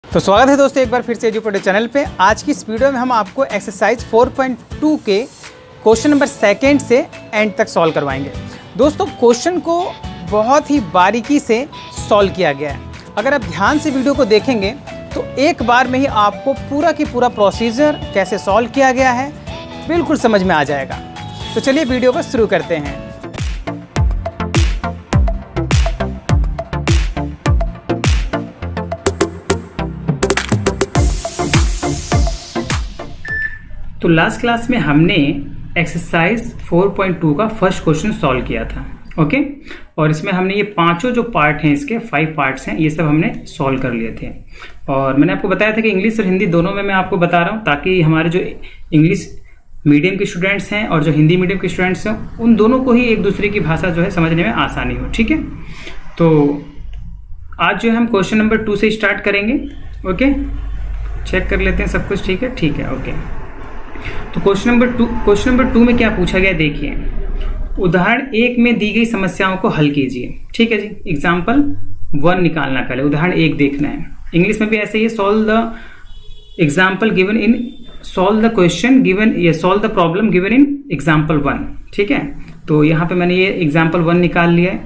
तो स्वागत है दोस्तों एक बार फिर से एजुकेटर चैनल पे। आज की इस वीडियो में हम आपको एक्सरसाइज 4.2 के क्वेश्चन नंबर 2 से एंड तक सॉल्व करवाएंगे। दोस्तों क्वेश्चन को बहुत ही बारीकी से सॉल्व किया गया है। अगर आप ध्यान से वीडियो को देखेंगे तो एक बार में ही आपको पूरा की पूरा प्रोसीजर कैसे सॉल्व किया गया है बिल्कुल समझ में आ जाएगा। तो चलिए वीडियो को शुरू करते हैं। तो लास्ट क्लास में हमने एक्सरसाइज 4.2 का फर्स्ट क्वेश्चन सॉल्व किया था, ओके। और इसमें हमने ये पांचों जो पार्ट हैं, इसके 5 पार्ट्स हैं, ये सब हमने सॉल्व कर लिए थे। और मैंने आपको बताया था कि इंग्लिश और हिंदी दोनों में मैं आपको बता रहा हूँ ताकि हमारे जो इंग्लिश मीडियम के स्टूडेंट्स हैं और जो हिंदी मीडियम के स्टूडेंट्स हैं उन दोनों को ही एक दूसरे की भाषा जो है समझने में आसानी हो, ठीक है। तो आज जो है हम क्वेश्चन नंबर 2 से स्टार्ट करेंगे, ओके। चेक कर लेते हैं सब कुछ ठीक है, ओके। तो क्वेश्चन नंबर 2 में क्या पूछा गया देखिए। उदाहरण 1 में दी गई समस्याओं को हल कीजिए, ठीक है जी। एग्जाम्पल 1 निकालना, पहले उदाहरण 1 देखना है। इंग्लिश में भी ऐसे ही solve the example given in solve the question given या solve the problem given in example 1, ठीक है। तो यहाँ पे मैंने ये एग्जाम्पल 1 निकाल लिया है।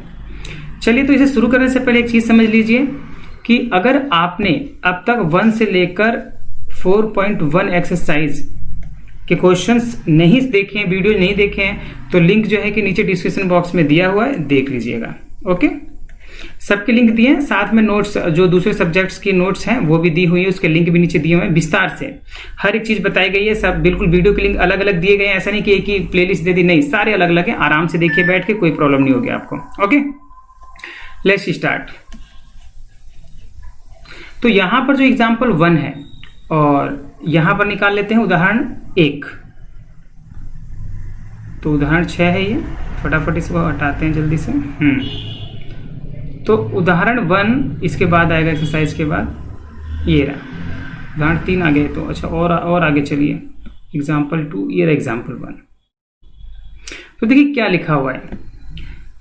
चलिए तो इसे शुरू करने से पहले एक चीज समझ लीजिए कि अगर आपने अब तक 1 से लेकर 4.1 एक्सरसाइज के क्वेश्चंस नहीं देखे हैं, वीडियो नहीं देखे हैं, तो लिंक जो है कि नीचे डिस्क्रिप्शन बॉक्स में दिया हुआ है, देख लीजिएगा, ओके। सबके लिंक दिए हैं, साथ में नोट्स जो दूसरे सब्जेक्ट्स की नोट्स हैं वो भी दी हुई है, उसके लिंक भी नीचे दिए हुए हैं। विस्तार से हर एक चीज बताई गई है, सब बिल्कुल वीडियो के लिंक अलग अलग दिए गए हैं। ऐसा नहीं कि एक ही प्लेलिस्ट दे दी, नहीं, सारे अलग अलग है। आराम से देखिए बैठ के, कोई प्रॉब्लम नहीं होगी आपको, ओके। Let's start. तो यहां पर जो एग्जाम्पल 1 है और यहां पर निकाल लेते हैं उदाहरण 1। तो उदाहरण 6 है ये, फटाफट इसको हटाते हैं जल्दी से। तो उदाहरण 1 इसके बाद आएगा, एक्सरसाइज के बाद ये रहा उदाहरण 3 आ गए। तो अच्छा और आगे चलिए, एग्जाम्पल 2, ये रहा एग्जाम्पल 1। तो देखिए क्या लिखा हुआ है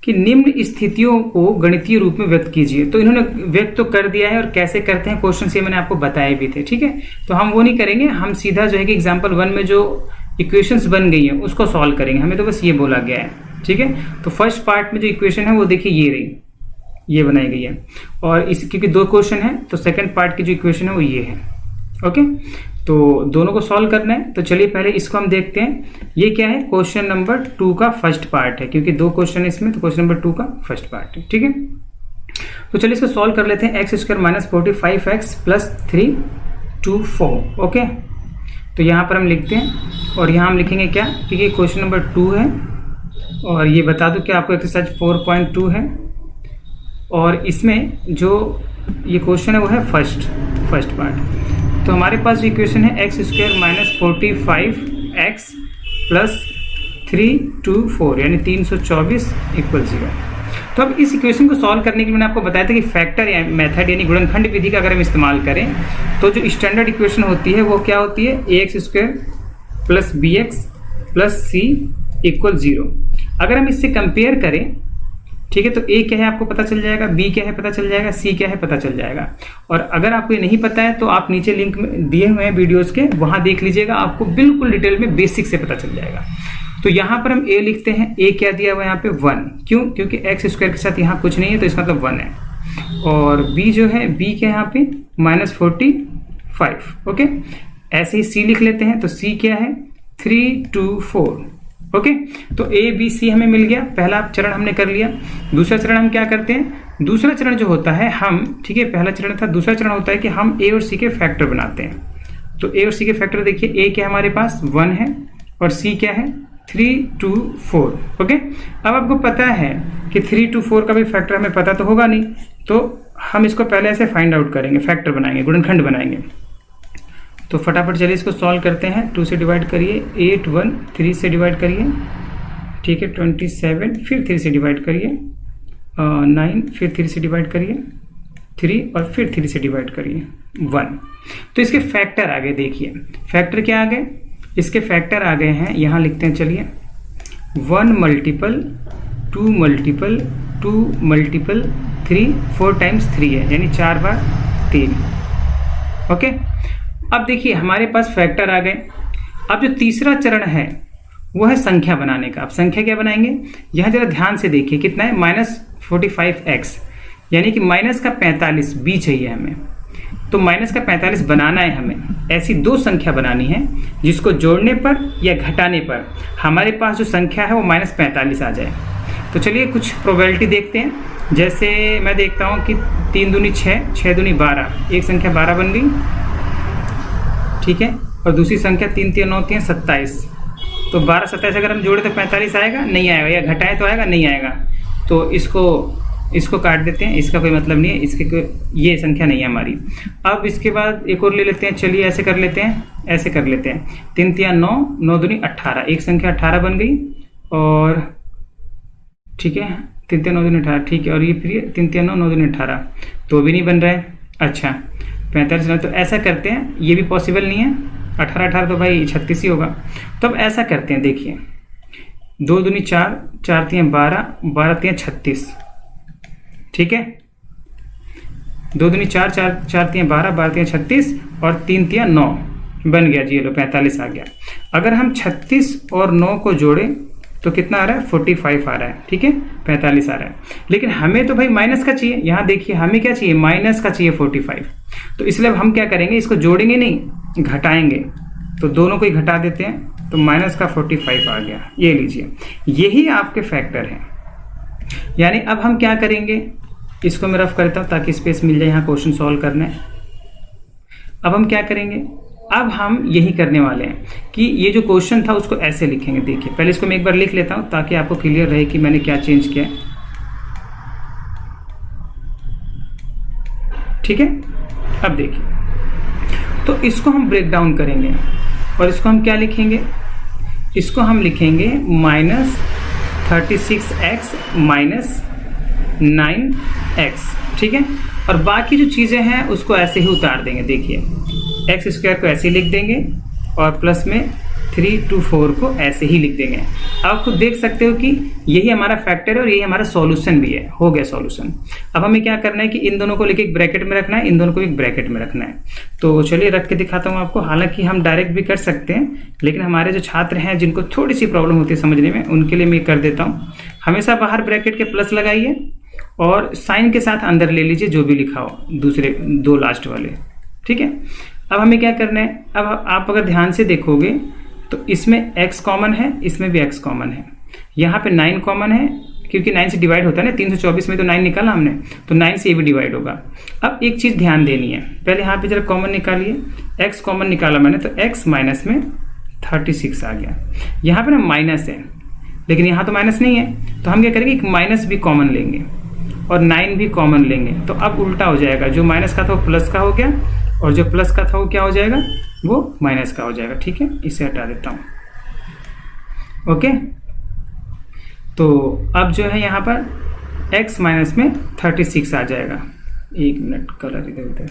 कि निम्न स्थितियों को गणितीय रूप में व्यक्त कीजिए। तो इन्होंने व्यक्त तो कर दिया है और कैसे करते हैं क्वेश्चन से मैंने आपको बताए भी थे, ठीक है। तो हम वो नहीं करेंगे, हम सीधा जो है कि एग्जाम्पल 1 में जो इक्वेशंस बन गई हैं उसको सॉल्व करेंगे। हमें तो बस ये बोला गया है, ठीक है। तो फर्स्ट पार्ट में जो इक्वेशन है वो देखिए ये रही, ये बनाई गई है। और इस क्योंकि 2 क्वेश्चन है तो सेकेंड पार्ट की जो इक्वेशन है वो ये है, ओके। तो दोनों को सॉल्व करना है। तो चलिए पहले इसको हम देखते हैं। ये क्या है, क्वेश्चन नंबर 2 का फर्स्ट पार्ट है, क्योंकि 2 क्वेश्चन है इसमें, तो क्वेश्चन नंबर 2 का फर्स्ट पार्ट है, ठीक है। तो चलिए इसको सॉल्व कर लेते हैं। x² - 45x + 3 2 4, okay. तो यहाँ पर हम लिखते हैं और यहाँ हम लिखेंगे क्या, क्योंकि क्वेश्चन नंबर 2 है और ये बता दूं कि आपको एक्सरसाइज 4.2 है और इसमें जो ये क्वेश्चन है वो है फर्स्ट पार्ट। तो हमारे पास जो इक्वेशन है x² - 45x + 3 2 4 यानी 324 = 0। तो अब इस इक्वेशन को सॉल्व करने के लिए मैंने आपको बताया था कि फैक्टर या मेथड यानी गुणनखंड विधि का अगर हम इस्तेमाल करें तो जो स्टैंडर्ड इक्वेशन होती है वो क्या होती है, ax² + bx + c = 0। अगर हम इससे कंपेयर करें, ठीक है, तो a क्या है आपको पता चल जाएगा, b क्या है पता चल जाएगा, c क्या है पता चल जाएगा। और अगर आपको ये नहीं पता है तो आप नीचे लिंक में दिए हुए हैं वीडियोस के, वहां देख लीजिएगा, आपको बिल्कुल डिटेल में बेसिक से पता चल जाएगा। तो यहाँ पर हम a लिखते हैं, a क्या दिया हुआ है यहाँ पे 1, क्यों, क्योंकि x² के साथ यहाँ कुछ नहीं है तो इसका मतलब 1 है। और b जो है, b क्या है यहाँ पे -45, ओके। ऐसे ही c लिख लेते हैं, तो c क्या है 3 2 4, ओके। तो ए बी सी हमें मिल गया, पहला चरण हमने कर लिया। दूसरा चरण हम क्या करते हैं, दूसरा चरण जो होता है हम, ठीक है, पहला चरण था, दूसरा चरण होता है कि हम ए और सी के फैक्टर बनाते हैं। तो ए और सी के फैक्टर देखिए, ए क्या हमारे पास 1 है और सी क्या है 3 2 4, ओके। अब आपको पता है कि 3 2 4 का भी फैक्टर हमें पता तो होगा नहीं, तो हम इसको पहले ऐसे फाइंड आउट करेंगे, फैक्टर बनाएंगे, गुणनखंड बनाएंगे। तो फटाफट चलिए इसको सॉल्व करते हैं। 2 से डिवाइड करिए, 8 1 3 से डिवाइड करिए, ठीक है, 27 फिर 3 से डिवाइड करिए, 9 फिर 3 से डिवाइड करिए, 3 और फिर 3 से डिवाइड करिए 1। तो इसके फैक्टर आ गए, देखिए फैक्टर क्या आ गए, इसके फैक्टर आ गए हैं, यहाँ लिखते हैं चलिए 1 × 2 × 2 × 3 4 टाइम्स 3 है, यानी 4 बार 3, ओके, अब देखिए हमारे पास फैक्टर आ गए। अब जो तीसरा चरण है वो है संख्या बनाने का। अब संख्या क्या बनाएंगे, यहाँ जरा ध्यान से देखिए कितना है, -45x, यानी कि माइनस का 45 b चाहिए हमें। तो माइनस का 45 बनाना है हमें। ऐसी दो संख्या बनानी है जिसको जोड़ने पर या घटाने पर हमारे पास जो संख्या है वो -45 आ जाए। तो चलिए कुछ प्रोबेबिलिटी देखते हैं। जैसे मैं देखता हूँ कि 3 दूनी 6, 6 दूनी 12, एक संख्या 12 बन गई, ठीक है। और दूसरी संख्या 3 3 9 3 27। तो 12 27 अगर हम जोड़े तो 45 आएगा, नहीं आएगा, या घटाए तो आएगा, नहीं आएगा। तो इसको काट देते हैं, इसका कोई मतलब नहीं है, इसके ये संख्या नहीं है हमारी। अब इसके बाद एक और ले लेते हैं, चलिए ऐसे कर लेते हैं, ऐसे कर लेते हैं। 3 3 9, 9 दूनी 18, एक संख्या 18 बन गई, और ठीक है 3 3 9 दूनी 18, ठीक है। और ये फिर 3 3 9, 9 दूनी 18, तो भी नहीं बन रहा है। अच्छा 45, तो ऐसा करते हैं, ये भी पॉसिबल नहीं है, 18 18 तो भाई 36 ही होगा। तो अब ऐसा करते हैं, देखिए 2 दूनी 4, 4 3 12, 12 3 36, ठीक है। 2 दूनी 4, 4 3 12, 12 3 36, और 3 3 9 बन गया जी, लो 45 आ गया। अगर हम 36 और 9 को जोड़े तो कितना आ रहा है, 45 आ रहा है, ठीक है, 45 आ रहा है। लेकिन हमें तो भाई माइनस का चाहिए, यहाँ देखिए हमें क्या चाहिए, माइनस का चाहिए 45। तो इसलिए अब हम क्या करेंगे, इसको जोड़ेंगे नहीं, घटाएंगे। तो दोनों को ही घटा देते हैं, तो माइनस का 45 आ गया, ये लीजिए, यही आपके फैक्टर हैं। यानी अब हम क्या करेंगे, इसको मैं रफ करता हूँ ताकि स्पेस मिल जाए यहाँ क्वेश्चन सॉल्व करने। अब हम क्या करेंगे, अब हम यही करने वाले हैं कि ये जो क्वेश्चन था उसको ऐसे लिखेंगे। देखिए पहले इसको मैं एक बार लिख लेता हूँ ताकि आपको क्लियर रहे कि मैंने क्या चेंज किया है, ठीक है। अब देखिए, तो इसको हम ब्रेक डाउन करेंगे, और इसको हम क्या लिखेंगे, इसको हम लिखेंगे -36x -9x, ठीक है। और बाकी जो चीज़ें हैं उसको ऐसे ही उतार देंगे। देखिए x² को ऐसे ही लिख देंगे, और प्लस में 3 2 4 को ऐसे ही लिख देंगे। आप खुद देख सकते हो कि यही हमारा फैक्टर है और यही हमारा सॉल्यूशन भी है, हो गया सॉल्यूशन। अब हमें क्या करना है कि इन दोनों को लेके एक ब्रैकेट में रखना है, इन दोनों को एक ब्रैकेट में रखना है। तो चलिए रख के दिखाता हूँ आपको। हालांकि हम डायरेक्ट भी कर सकते हैं, लेकिन हमारे जो छात्र हैं जिनको थोड़ी सी प्रॉब्लम होती है समझने में, उनके लिए मैं कर देता हूँ। हमेशा बाहर ब्रैकेट के प्लस लगाइए और साइन के साथ अंदर ले लीजिए जो भी लिखा हो, दूसरे 2 लास्ट वाले, ठीक है। अब हमें क्या करना है, अब आप अगर ध्यान से देखोगे तो इसमें x कॉमन है, इसमें भी x कॉमन है, यहाँ पे 9 कॉमन है, क्योंकि 9 से डिवाइड होता है ना, 324 में तो 9 निकाला हमने, तो 9 से ये भी डिवाइड होगा। अब एक चीज़ ध्यान देनी है, पहले यहाँ पे जरा कॉमन निकालिए, x कॉमन निकाला मैंने, तो x माइनस में 36 आ गया। यहाँ पे ना माइनस है, लेकिन यहाँ तो माइनस नहीं है, तो हम क्या करेंगे, एक माइनस भी कॉमन लेंगे और 9 भी कॉमन लेंगे। तो अब उल्टा हो जाएगा, जो माइनस का था वो प्लस का हो गया, और जो प्लस का था वो क्या हो जाएगा, वो माइनस का हो जाएगा, ठीक है। इसे हटा देता हूँ, ओके। तो अब जो है यहाँ पर x माइनस में 36 आ जाएगा। एक मिनट, कलर इधर उधर।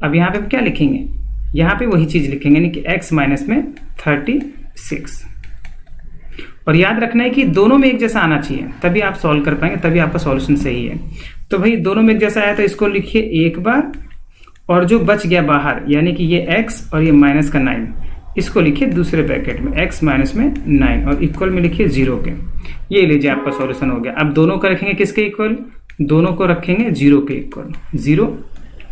अब यहाँ पे क्या लिखेंगे, यहाँ पे वही चीज़ लिखेंगे, यानी कि x माइनस में 36। और याद रखना है कि दोनों में एक जैसा आना चाहिए, तभी आप सॉल्व कर पाएंगे, तभी आपका सॉल्यूशन सही है। तो भाई दोनों में एक जैसा आया तो इसको लिखिए एक बार, और जो बच गया बाहर, यानी कि ये x और ये माइनस का 9, इसको लिखिए दूसरे ब्रैकेट में, x माइनस में 9, और इक्वल में लिखिए 0 के। ये लीजिए आपका सॉल्यूशन हो गया। अब दोनों को रखेंगे किसके इक्वल, दोनों को रखेंगे 0 के इक्वल, 0।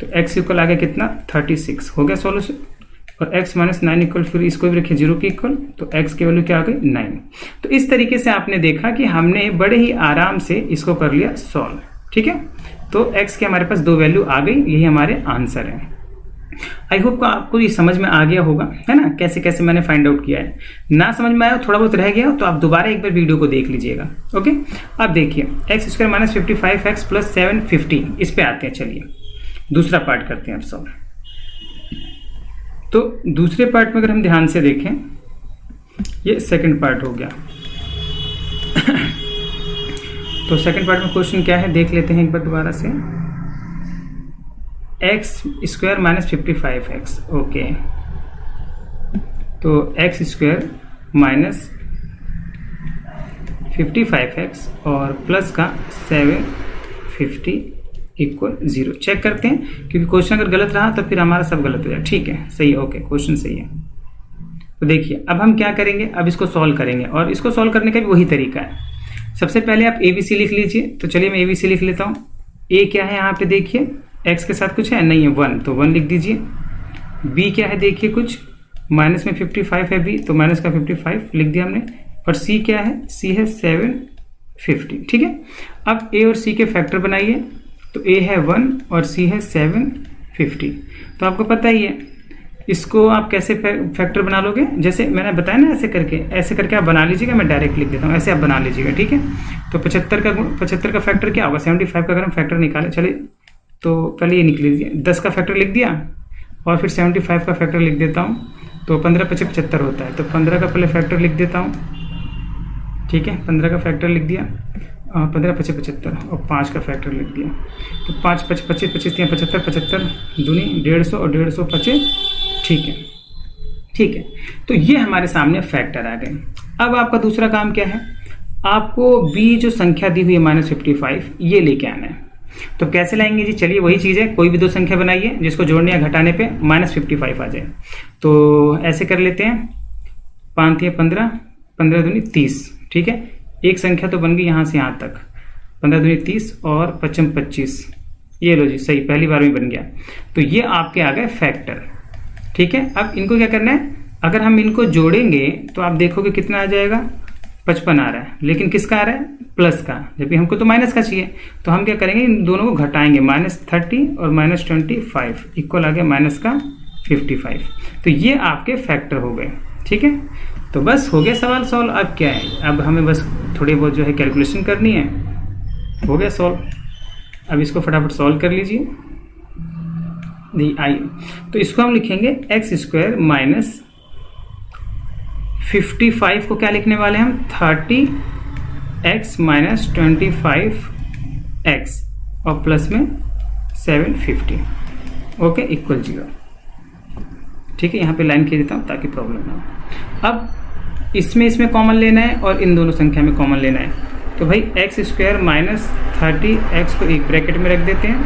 तो x इक्वल आ गया कितना, 36, हो गया सॉल्यूशन। और x माइनस 9 इक्वल, फिर इसको भी रखिए 0 के इक्वल, तो x की वैल्यू क्या आ गई, 9। तो इस तरीके से आपने देखा कि हमने बड़े ही आराम से इसको कर लिया सॉल्व, ठीक है। तो x के हमारे पास 2 वैल्यू आ गई, यही हमारे आंसर है। आई होप आपको ये समझ में आ गया होगा, है ना, कैसे कैसे मैंने फाइंड आउट किया है। ना समझ में आया, थोड़ा बहुत रह गया तो आप दोबारा एक बार वीडियो को देख लीजिएगा, ओके। अब देखिए x² माइनस 55x प्लस 750, इस पे आते हैं। चलिए दूसरा पार्ट करते हैं अब सॉल्व। तो दूसरे पार्ट में अगर हम ध्यान से देखें, ये सेकंड पार्ट हो गया। तो सेकंड पार्ट में क्वेश्चन क्या है देख लेते हैं एक बार दोबारा से। x² minus 55x, okay. तो x² माइनस 55x और प्लस का 750 इक्वल 0। चेक करते हैं, क्योंकि क्वेश्चन अगर गलत रहा तो फिर हमारा सब गलत हो जाए। ठीक है, सही है, ओके, क्वेश्चन सही है। तो देखिए अब हम क्या करेंगे, अब इसको सॉल्व करेंगे, और इसको सॉल्व करने का भी वही तरीका है। सबसे पहले आप ABC लिख लीजिए। तो चलिए मैं ABC लिख लेता हूँ। A क्या है यहाँ पे देखिए, x के साथ कुछ है नहीं है 1, तो 1 लिख दीजिए। B क्या है देखिए, कुछ माइनस में 55 है B, तो माइनस का 55 लिख दिया हमने। और C क्या है, C है 750। ठीक है, अब A और C के फैक्टर बनाइए। तो A है 1 और C है 750। तो आपको पता ही है इसको आप कैसे फैक्टर बना लोगे, जैसे मैंने बताया ना, ऐसे करके आप बना लीजिएगा। मैं डायरेक्ट लिख देता हूँ, ऐसे आप बना लीजिएगा। ठीक है, तो 75 का फैक्टर क्या होगा, 75 का अगर हम फैक्टर निकालें, चलिए तो पहले ये निकल लीजिए। 10 का फैक्टर लिख दिया और फिर 75 का फैक्टर लिख देता हूँ। तो 15 × 5 = 75 होता है। तो 15 का पहले फैक्टर लिख देता हूँ। ठीक है, 15 का फैक्टर लिख दिया, 15 × 5 = 75 और 5 का फैक्टर लिख दिया। तो 5 × 5 = 25, 25 × 75, 75 दूनी 150 और 150 × 5। ठीक है, ठीक है, तो ये हमारे सामने फैक्टर आ गए। अब आपका दूसरा काम क्या है, आपको B जो संख्या दी हुई है -55, ये लेके आना है। तो कैसे लाएंगे जी, चलिए वही चीज़ है, कोई भी दो संख्या बनाइए जिसको जोड़ने या घटाने पे -55 आ जाए। तो ऐसे कर लेते हैं, 5 × 15, 15 दूनी 30। ठीक है, एक संख्या तो बन गई यहाँ से यहाँ तक, 15 दूनी 30 और 55 25। ये लो जी, सही, पहली बार में बन गया। तो ये आपके आ गए फैक्टर। ठीक है, अब इनको क्या करना है, अगर हम इनको जोड़ेंगे तो आप देखोगे कितना आ जाएगा, 55 आ रहा है, लेकिन किसका आ रहा है, प्लस का, जबकि हमको तो माइनस का चाहिए। तो हम क्या करेंगे, इन दोनों को घटाएंगे, -30 और -25 इक्वल आ गया -55। तो ये आपके फैक्टर हो गए। ठीक है, तो बस हो गया सवाल सॉल्व। अब क्या है, अब हमें बस थोड़ी बहुत जो है कैलकुलेशन करनी है, हो गया सॉल्व। अब इसको फटाफट सॉल्व कर लीजिए। आइए, तो इसको हम लिखेंगे x² -55 को क्या लिखने वाले हैं हम, 30x - 25x और प्लस में 750। Okay, equal 0। ठीक है, यहाँ पे लाइन खींच देता हूँ ताकि प्रॉब्लम ना हो। अब इसमें कॉमन लेना है और इन दोनों संख्या में कॉमन लेना है। तो भाई x² - 30x को एक ब्रैकेट में रख देते हैं,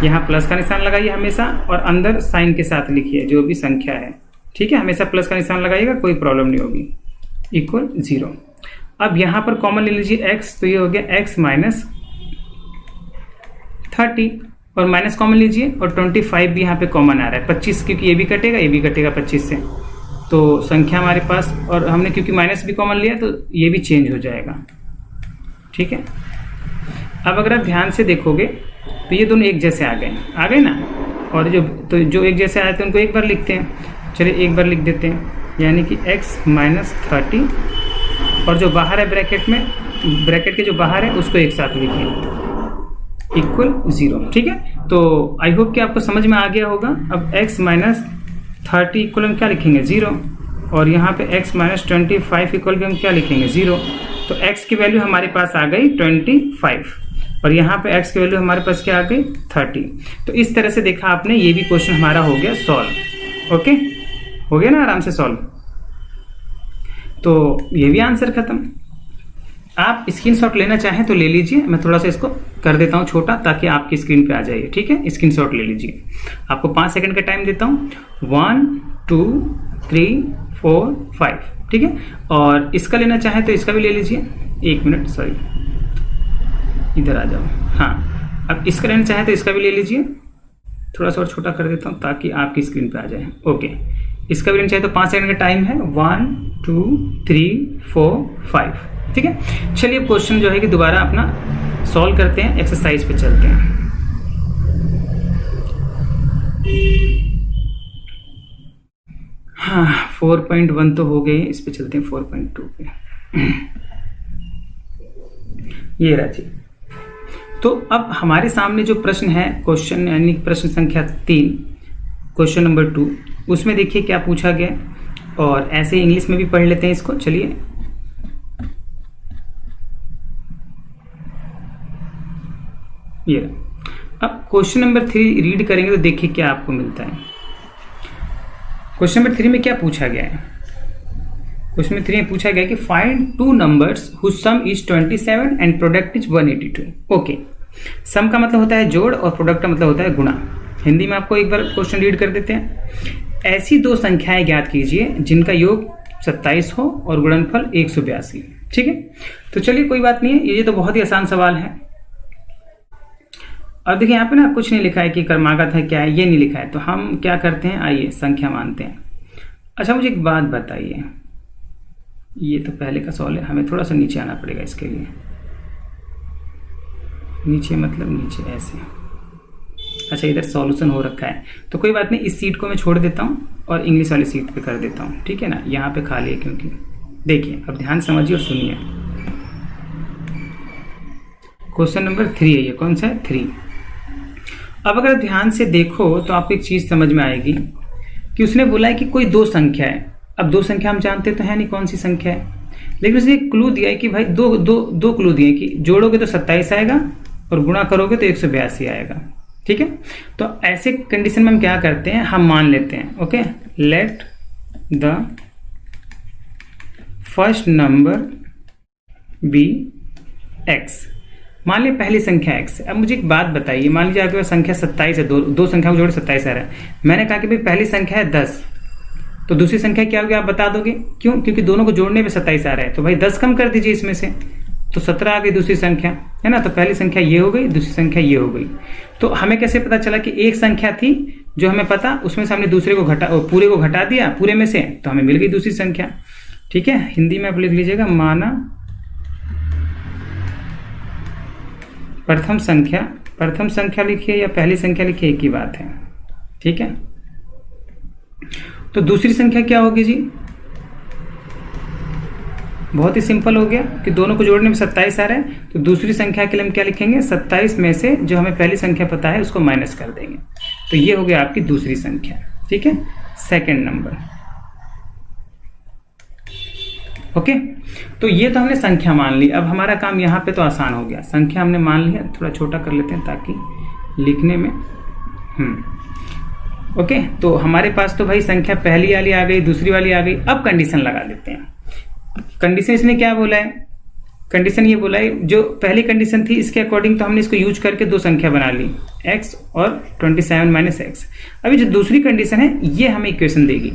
यहाँ प्लस का निशान लगाइए हमेशा, और अंदर साइन के साथ लिखिए जो भी संख्या है। ठीक है, हमेशा प्लस का निशान लगाइएगा, कोई प्रॉब्लम नहीं होगी, इक्वल 0। अब यहाँ पर कॉमन ले लीजिए x, तो ये हो गया x - 30 और माइनस कॉमन लीजिए, और 25 भी यहाँ पे कॉमन आ रहा है, 25, क्योंकि ये भी कटेगा 25 से, तो संख्या हमारे पास, और हमने क्योंकि माइनस भी कॉमन लिया तो ये भी चेंज हो जाएगा। ठीक है, अब अगर आप ध्यान से देखोगे तो ये दोनों एक जैसे आ गए ना, और जो एक जैसे आए थे उनको एक बार लिखते हैं। चलिए एक बार लिख देते हैं, यानी कि x - 30 और जो बाहर है ब्रैकेट के जो बाहर है उसको एक साथ लिखिए, इक्वल 0। ठीक है, तो आई होप कि आपको समझ में आ गया होगा। अब x - 30 इक्वल हम क्या लिखेंगे, 0, और यहाँ पे x - 25 इक्वल भी हम क्या लिखेंगे, 0। तो x की वैल्यू हमारे पास आ गई 25 और यहाँ पे x की वैल्यू हमारे पास क्या आ गई, 30। तो इस तरह से देखा आपने, ये भी क्वेश्चन हमारा हो गया सॉल्व। ओके, हो गया ना आराम से सॉल्व। तो ये भी आंसर खत्म। आप स्क्रीनशॉट लेना चाहें तो ले लीजिए, मैं थोड़ा सा इसको कर देता हूँ छोटा ताकि आपकी स्क्रीन पे आ जाइए। ठीक है, स्क्रीनशॉट ले लीजिए, आपको 5 सेकंड का टाइम देता हूँ। 1 2 3 4 5। ठीक है, और इसका लेना चाहें तो इसका भी ले लीजिए। 1 मिनट, सॉरी, इधर आ जाओ। हाँ, अब इसका लेना चाहें तो इसका भी ले लीजिए, थोड़ा सा और छोटा कर देता हूँ ताकि आपकी स्क्रीन पे आ जाए। ओके, इसका भी लेना चाहे तो 5 सेकंड का टाइम है। 1 2 3 4 5। ठीक है, चलिए अब क्वेश्चन जो है कि दोबारा अपना सॉल्व करते हैं, एक्सरसाइज पे चलते हैं। हाँ, 4.1 तो हो गए, इस पे चलते हैं 4.2 पे। ये रहा जी। तो अब हमारे सामने जो प्रश्न है, क्वेश्चन यानी प्रश्न संख्या 3, क्वेश्चन नंबर 2, उसमें देखिए क्या पूछा गया, और ऐसे इंग्लिश में भी पढ़ लेते हैं इसको। चलिए, ये अब क्वेश्चन नंबर 3 रीड करेंगे तो देखिए क्या आपको मिलता है। क्वेश्चन नंबर 3 में क्या पूछा गया है, क्वेश्चन नंबर 3 में पूछा गया कि find 2 numbers whose sum is 27 and product is 182। Okay, sum का मतलब होता है जोड़ और प्रोडक्ट का मतलब होता है गुणा। हिंदी में आपको एक बार क्वेश्चन रीड कर देते हैं। ऐसी दो संख्याएं ज्ञात कीजिए जिनका योग 27 हो और गुणनफल 182। ठीक है, तो चलिए कोई बात नहीं है, ये तो बहुत ही आसान सवाल है। अब देखिए यहाँ पे ना कुछ नहीं लिखा है कि क्रमागत है क्या है, ये नहीं लिखा है, तो हम क्या करते हैं, आइए संख्या मानते हैं। अच्छा मुझे एक बात बताइए, ये तो पहले का सवाल है, हमें थोड़ा सा नीचे आना पड़ेगा इसके लिए। नीचे मतलब नीचे ऐसे। अच्छा इधर सॉल्यूशन हो रखा है, तो कोई बात नहीं, इस सीट को मैं छोड़ देता हूँ और इंग्लिश वाली सीट पे कर देता हूँ। ठीक है ना, यहाँ पे खाली है क्योंकि देखिए, अब ध्यान समझिए और सुनिए। क्वेश्चन नंबर 3 है ये, कौन सा है, 3। अब अगर ध्यान से देखो तो आपको एक चीज समझ में आएगी कि उसने बोला है कि कोई दो संख्या है। अब दो संख्या हम जानते तो है नहीं कौन सी संख्या है, लेकिन उसने एक क्लू दिया है कि भाई दो क्लू दिए कि जोड़ोगे तो 27 आएगा और गुणा करोगे तो 182 आएगा। ठीक है, तो ऐसे कंडीशन में हम क्या करते हैं, हम मान लेते हैं, okay, let the first number be x. मान लीजिए पहली संख्या x है। अब मुझे एक बात बताइए, मान लीजिए आपके पास संख्या 27 है, दो संख्या को जोड़े 27 आ रहा है। मैंने कहा कि भाई पहली संख्या है 10, तो दूसरी संख्या क्या होगी आप बता दोगे, क्यों, क्योंकि दोनों को जोड़ने पे 27 आ रहा है, तो भाई 10 कम कर दीजिए इसमें से, तो 17 आ गई दूसरी संख्या, है ना। तो पहली संख्या ये हो गई, दूसरी संख्या ये हो गई। तो हमें कैसे पता चला कि एक संख्या थी जो हमें पता, उसमें से हमने दूसरे को पूरे को घटा दिया पूरे में से, तो हमें मिल गई दूसरी संख्या। ठीक है, हिंदी में आप लिख लीजिएगा, माना प्रथम संख्या लिखिए या पहली संख्या लिखिए, एक ही बात है। ठीक है, तो दूसरी संख्या क्या होगी जी, बहुत ही सिंपल हो गया कि दोनों को जोड़ने में 27 आ रहा है, तो दूसरी संख्या के लिए हम क्या लिखेंगे, 27 में से जो हमें पहली संख्या पता है उसको माइनस कर देंगे, तो ये हो गया आपकी दूसरी संख्या। ठीक है, सेकंड नंबर। ओके, तो ये तो हमने संख्या मान ली। अब हमारा काम यहाँ पे तो आसान हो गया, संख्या हमने मान लिया, थोड़ा छोटा कर लेते हैं ताकि लिखने में ओके, तो हमारे पास तो भाई संख्या पहली वाली आ गई, दूसरी वाली आ गई। अब कंडीशन लगा देते हैं। कंडीशन इसने क्या बोला है, कंडीशन ये बोला है, जो पहली कंडीशन थी इसके अकॉर्डिंग तो हमने इसको यूज करके दो संख्या बना ली, x और 27 माइनस एक्स। अभी जो दूसरी कंडीशन है ये हमें इक्वेशन देगी।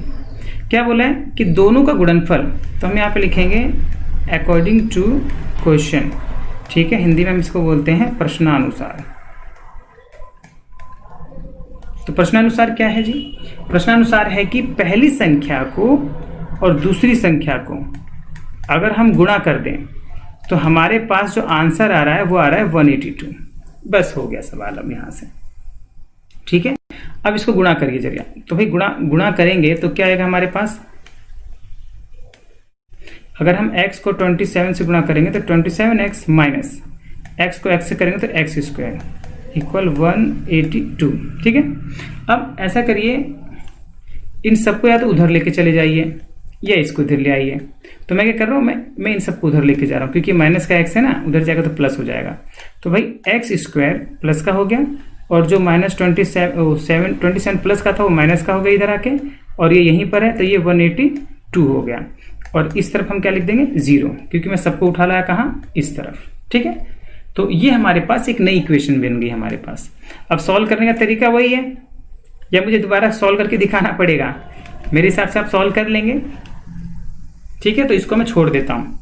क्या बोला है कि दोनों का गुणनफल, तो हम यहाँ पे लिखेंगे अकॉर्डिंग टू क्वेश्चन। ठीक है, हिंदी में हम इसको बोलते हैं प्रश्नानुसार। तो प्रश्नानुसार क्या है जी, प्रश्नानुसार है कि पहली संख्या को और दूसरी संख्या को अगर हम गुणा कर दें तो हमारे पास जो आंसर आ रहा है वो आ रहा है 182। बस हो गया सवाल अब यहाँ से। ठीक है, अब इसको गुणा करिए जरिए, तो भाई गुणा करेंगे तो क्या आएगा हमारे पास, अगर हम x को 27 से गुणा करेंगे तो 27x माइनस x को x से करेंगे तो x स्क्वायर इक्वल 182। ठीक है, अब ऐसा करिए, इन सबको या तो उधर लेके चले जाइए या इसको इधर ले आइए। तो मैं क्या कर रहा हूँ, मैं इन सबको उधर लेके जा रहा हूँ, क्योंकि माइनस का x है ना, उधर जाएगा तो प्लस हो जाएगा। तो भाई x स्क्वायर प्लस का हो गया, और जो माइनस 27 प्लस का था वो माइनस का हो गया इधर आके, और ये यहीं पर है तो ये 182 हो गया। और इस तरफ हम क्या लिख देंगे 0, क्योंकि मैं सबको उठा लाया कहाँ, इस तरफ। ठीक है, तो ये हमारे पास एक नई इक्वेशन बन गई हमारे पास। अब सॉल्व करने का तरीका वही है, या मुझे दोबारा सॉल्व करके दिखाना पड़ेगा, मेरे हिसाब से आप सॉल्व कर लेंगे। ठीक है, तो इसको मैं छोड़ देता हूँ,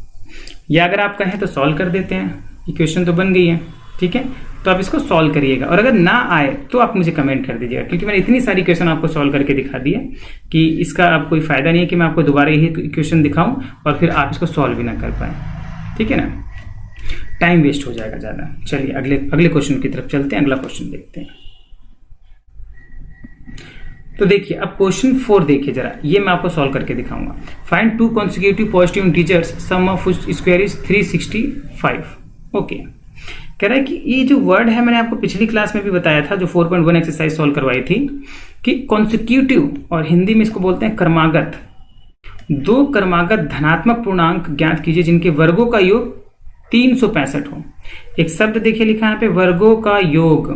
या अगर आप कहें तो सॉल्व कर देते हैं, इक्वेशन तो बन गई है। ठीक है, तो आप इसको सॉल्व करिएगा, और अगर ना आए तो आप मुझे कमेंट कर दीजिएगा, क्योंकि मैंने इतनी सारी इक्वेशन आपको सॉल्व करके दिखा दी है कि इसका अब कोई फायदा नहीं है कि मैं आपको दोबारा यही इक्वेशन दिखाऊं और फिर आप इसको सॉल्व भी ना कर पाए। ठीक है ना, टाइम वेस्ट हो जाएगा ज़्यादा। चलिए अगले क्वेश्चन की तरफ चलते हैं, अगला क्वेश्चन देखते हैं। तो देखिए अब क्वेश्चन 4 देखिए जरा, ये मैं आपको सॉल्व करके दिखाऊंगा। Find 2 consecutive positive integers, sum of square is 365। Okay, कह रहा है कि ये जो वर्ड है मैंने आपको पिछली क्लास में भी बताया था, जो 4.1 एक्सरसाइज सॉल्व करवाई थी, कि कॉन्सिक्यूटिव और हिंदी में इसको बोलते हैं क्रमागत। दो क्रमागत धनात्मक पूर्णांक ज्ञात कीजिए जिनके वर्गों का योग 365 हो। एक शब्द देखिए लिखा है यहाँ पे, वर्गों का योग।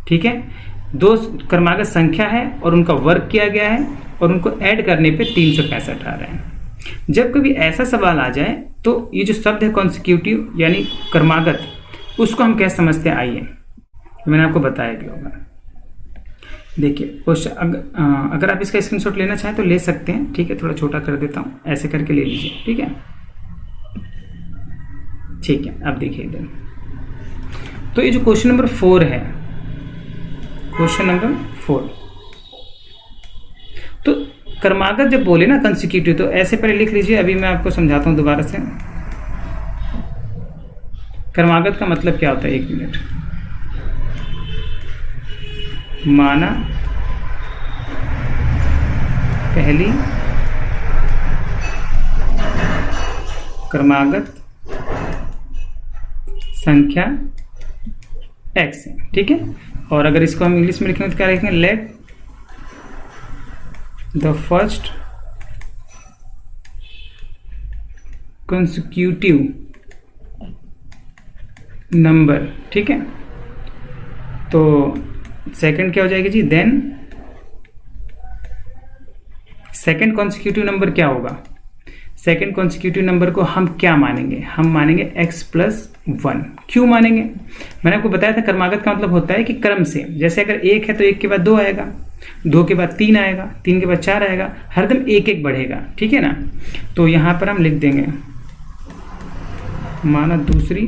ठीक है, दो क्रमागत संख्या है और उनका वर्ग किया गया है और उनको ऐड करने पे 365 आ रहे हैं। जब कभी ऐसा सवाल आ जाए तो ये जो शब्द है कॉन्सिक्यूटिव यानी क्रमागत, उसको हम क्या समझते हैं, आइए मैंने आपको बताया भी होगा। देखिए क्वेश्चन, अगर आप इसका स्क्रीनशॉट लेना चाहें तो ले सकते हैं, ठीक है, थोड़ा छोटा कर देता हूँ, ऐसे करके ले लीजिए, ठीक है। ठीक है, अब देखिए इधर, तो ये जो क्वेश्चन नंबर 4 है, क्वेश्चन नंबर 4, तो क्रमागत जब बोले ना कंसेक्यूटिव, तो ऐसे पहले लिख लीजिए, अभी मैं आपको समझाता हूँ दोबारा से। क्रमागत का मतलब क्या होता है, 1 मिनट। माना पहली क्रमागत संख्या x है, ठीक है। और अगर इसको हम इंग्लिश में लिखेंगे तो क्या लिखेंगे, late the first consecutive number, ठीक है। तो सेकंड क्या हो जाएगी जी, देन सेकंड कॉन्सिक्यूटिव नंबर क्या होगा, सेकंड कॉन्सिक्यूटिव नंबर को हम क्या मानेंगे, हम मानेंगे x+1। क्यों मानेंगे, मैंने आपको बताया था क्रमागत का मतलब होता है कि क्रम से, जैसे अगर 1 है तो 1 के बाद 2 आएगा, 2 के बाद 3 आएगा, 3 के बाद 4 आएगा, हरदम 1-1 बढ़ेगा, ठीक है ना। तो यहां पर हम लिख देंगे माना दूसरी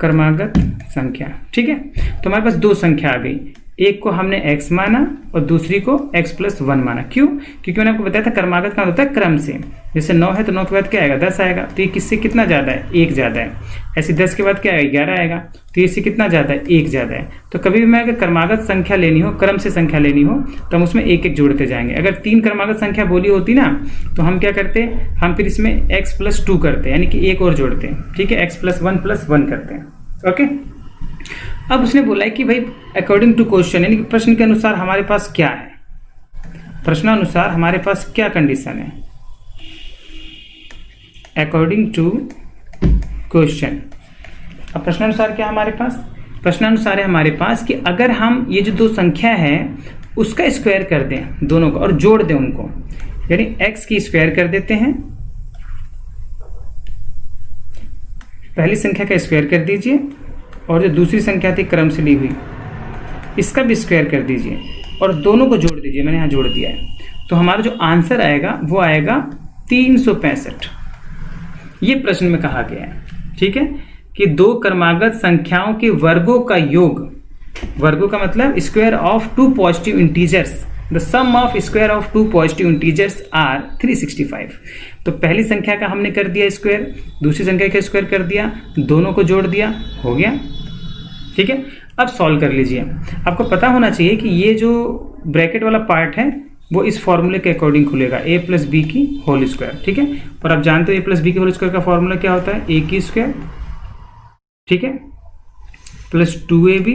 क्रमागत संख्या, ठीक है। तो हमारे पास 2 संख्या आ गई, एक को हमने x माना और दूसरी को x+1 माना। क्यों, क्योंकि मैंने आपको बताया था क्रमागत का होता है क्रम से, जैसे 9 है तो 9 के बाद क्या आएगा, 10 आएगा, तो ये किससे कितना ज्यादा है, 1 ज्यादा है। ऐसे 10 के बाद क्या आएगा, 11 आएगा, तो इससे कितना ज्यादा है, 1 ज्यादा है। तो कभी भी मैं अगर क्रमागत संख्या लेनी हो, क्रम से संख्या लेनी हो, तो हम उसमें 1-1 जोड़ते जाएंगे। अगर 3 क्रमागत संख्या बोली होती ना, तो हम क्या करते, हम फिर इसमें x+2 करते, यानी कि 1 और जोड़ते हैं, ठीक है, x+1+1 करते हैं, ओके। अब उसने बोला है कि भाई अकॉर्डिंग टू क्वेश्चन, यानी कि प्रश्न के अनुसार हमारे पास क्या है, प्रश्नानुसार हमारे पास क्या कंडीशन है, अकॉर्डिंग टू क्वेश्चन। अब प्रश्नानुसार क्या हमारे पास, प्रश्नानुसार है हमारे पास कि अगर हम ये जो 2 संख्या है उसका स्क्वायर कर दें दोनों को और जोड़ दें उनको, यानी x की स्क्वायर कर देते हैं, पहली संख्या का स्क्वायर कर दीजिए और जो दूसरी संख्या थी क्रम से ली हुई इसका भी स्क्वायर कर दीजिए और दोनों को जोड़ दीजिए, मैंने यहाँ जोड़ दिया है। तो हमारा जो आंसर आएगा वो आएगा 365। ये प्रश्न में कहा गया है, ठीक है, कि 2 क्रमागत संख्याओं के वर्गों का योग, वर्गों का मतलब square of 2 positive integers, the sum of square of 2 positive integers are 365। तो पहली संख्या का हमने कर दिया स्क्वायर, दूसरी संख्या का स्क्वायर कर दिया, दोनों को जोड़ दिया, हो गया, ठीक है। अब सॉल्व कर लीजिए। आपको पता होना चाहिए कि ये जो ब्रैकेट वाला पार्ट है वो इस फॉर्मूले के अकॉर्डिंग खुलेगा, a+b की होल स्क्वायर, ठीक है। और आप जानते हो a+b की होल स्क्वायर का फॉर्मूला क्या होता है, a की स्क्वायर, ठीक है, प्लस 2ab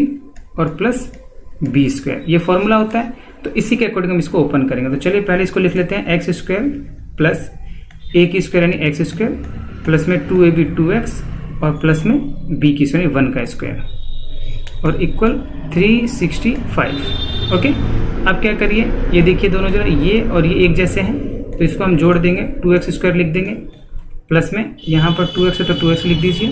और प्लस b स्क्वायर, ये फॉर्मूला होता है। तो इसी के अकॉर्डिंग हम इसको ओपन करेंगे। तो चलिए पहले इसको लिख लेते हैं, x² प्लस a की स्क्वायर यानी x² प्लस में 2ab 2x और प्लस में b की स्क्वायर 1 का स्क्वायर और इक्वल 365। ओके, अब क्या करिए, ये देखिए दोनों जरा ये और ये एक जैसे हैं, तो इसको हम जोड़ देंगे, 2x² लिख देंगे, प्लस में यहाँ पर 2x है तो 2x लिख दीजिए,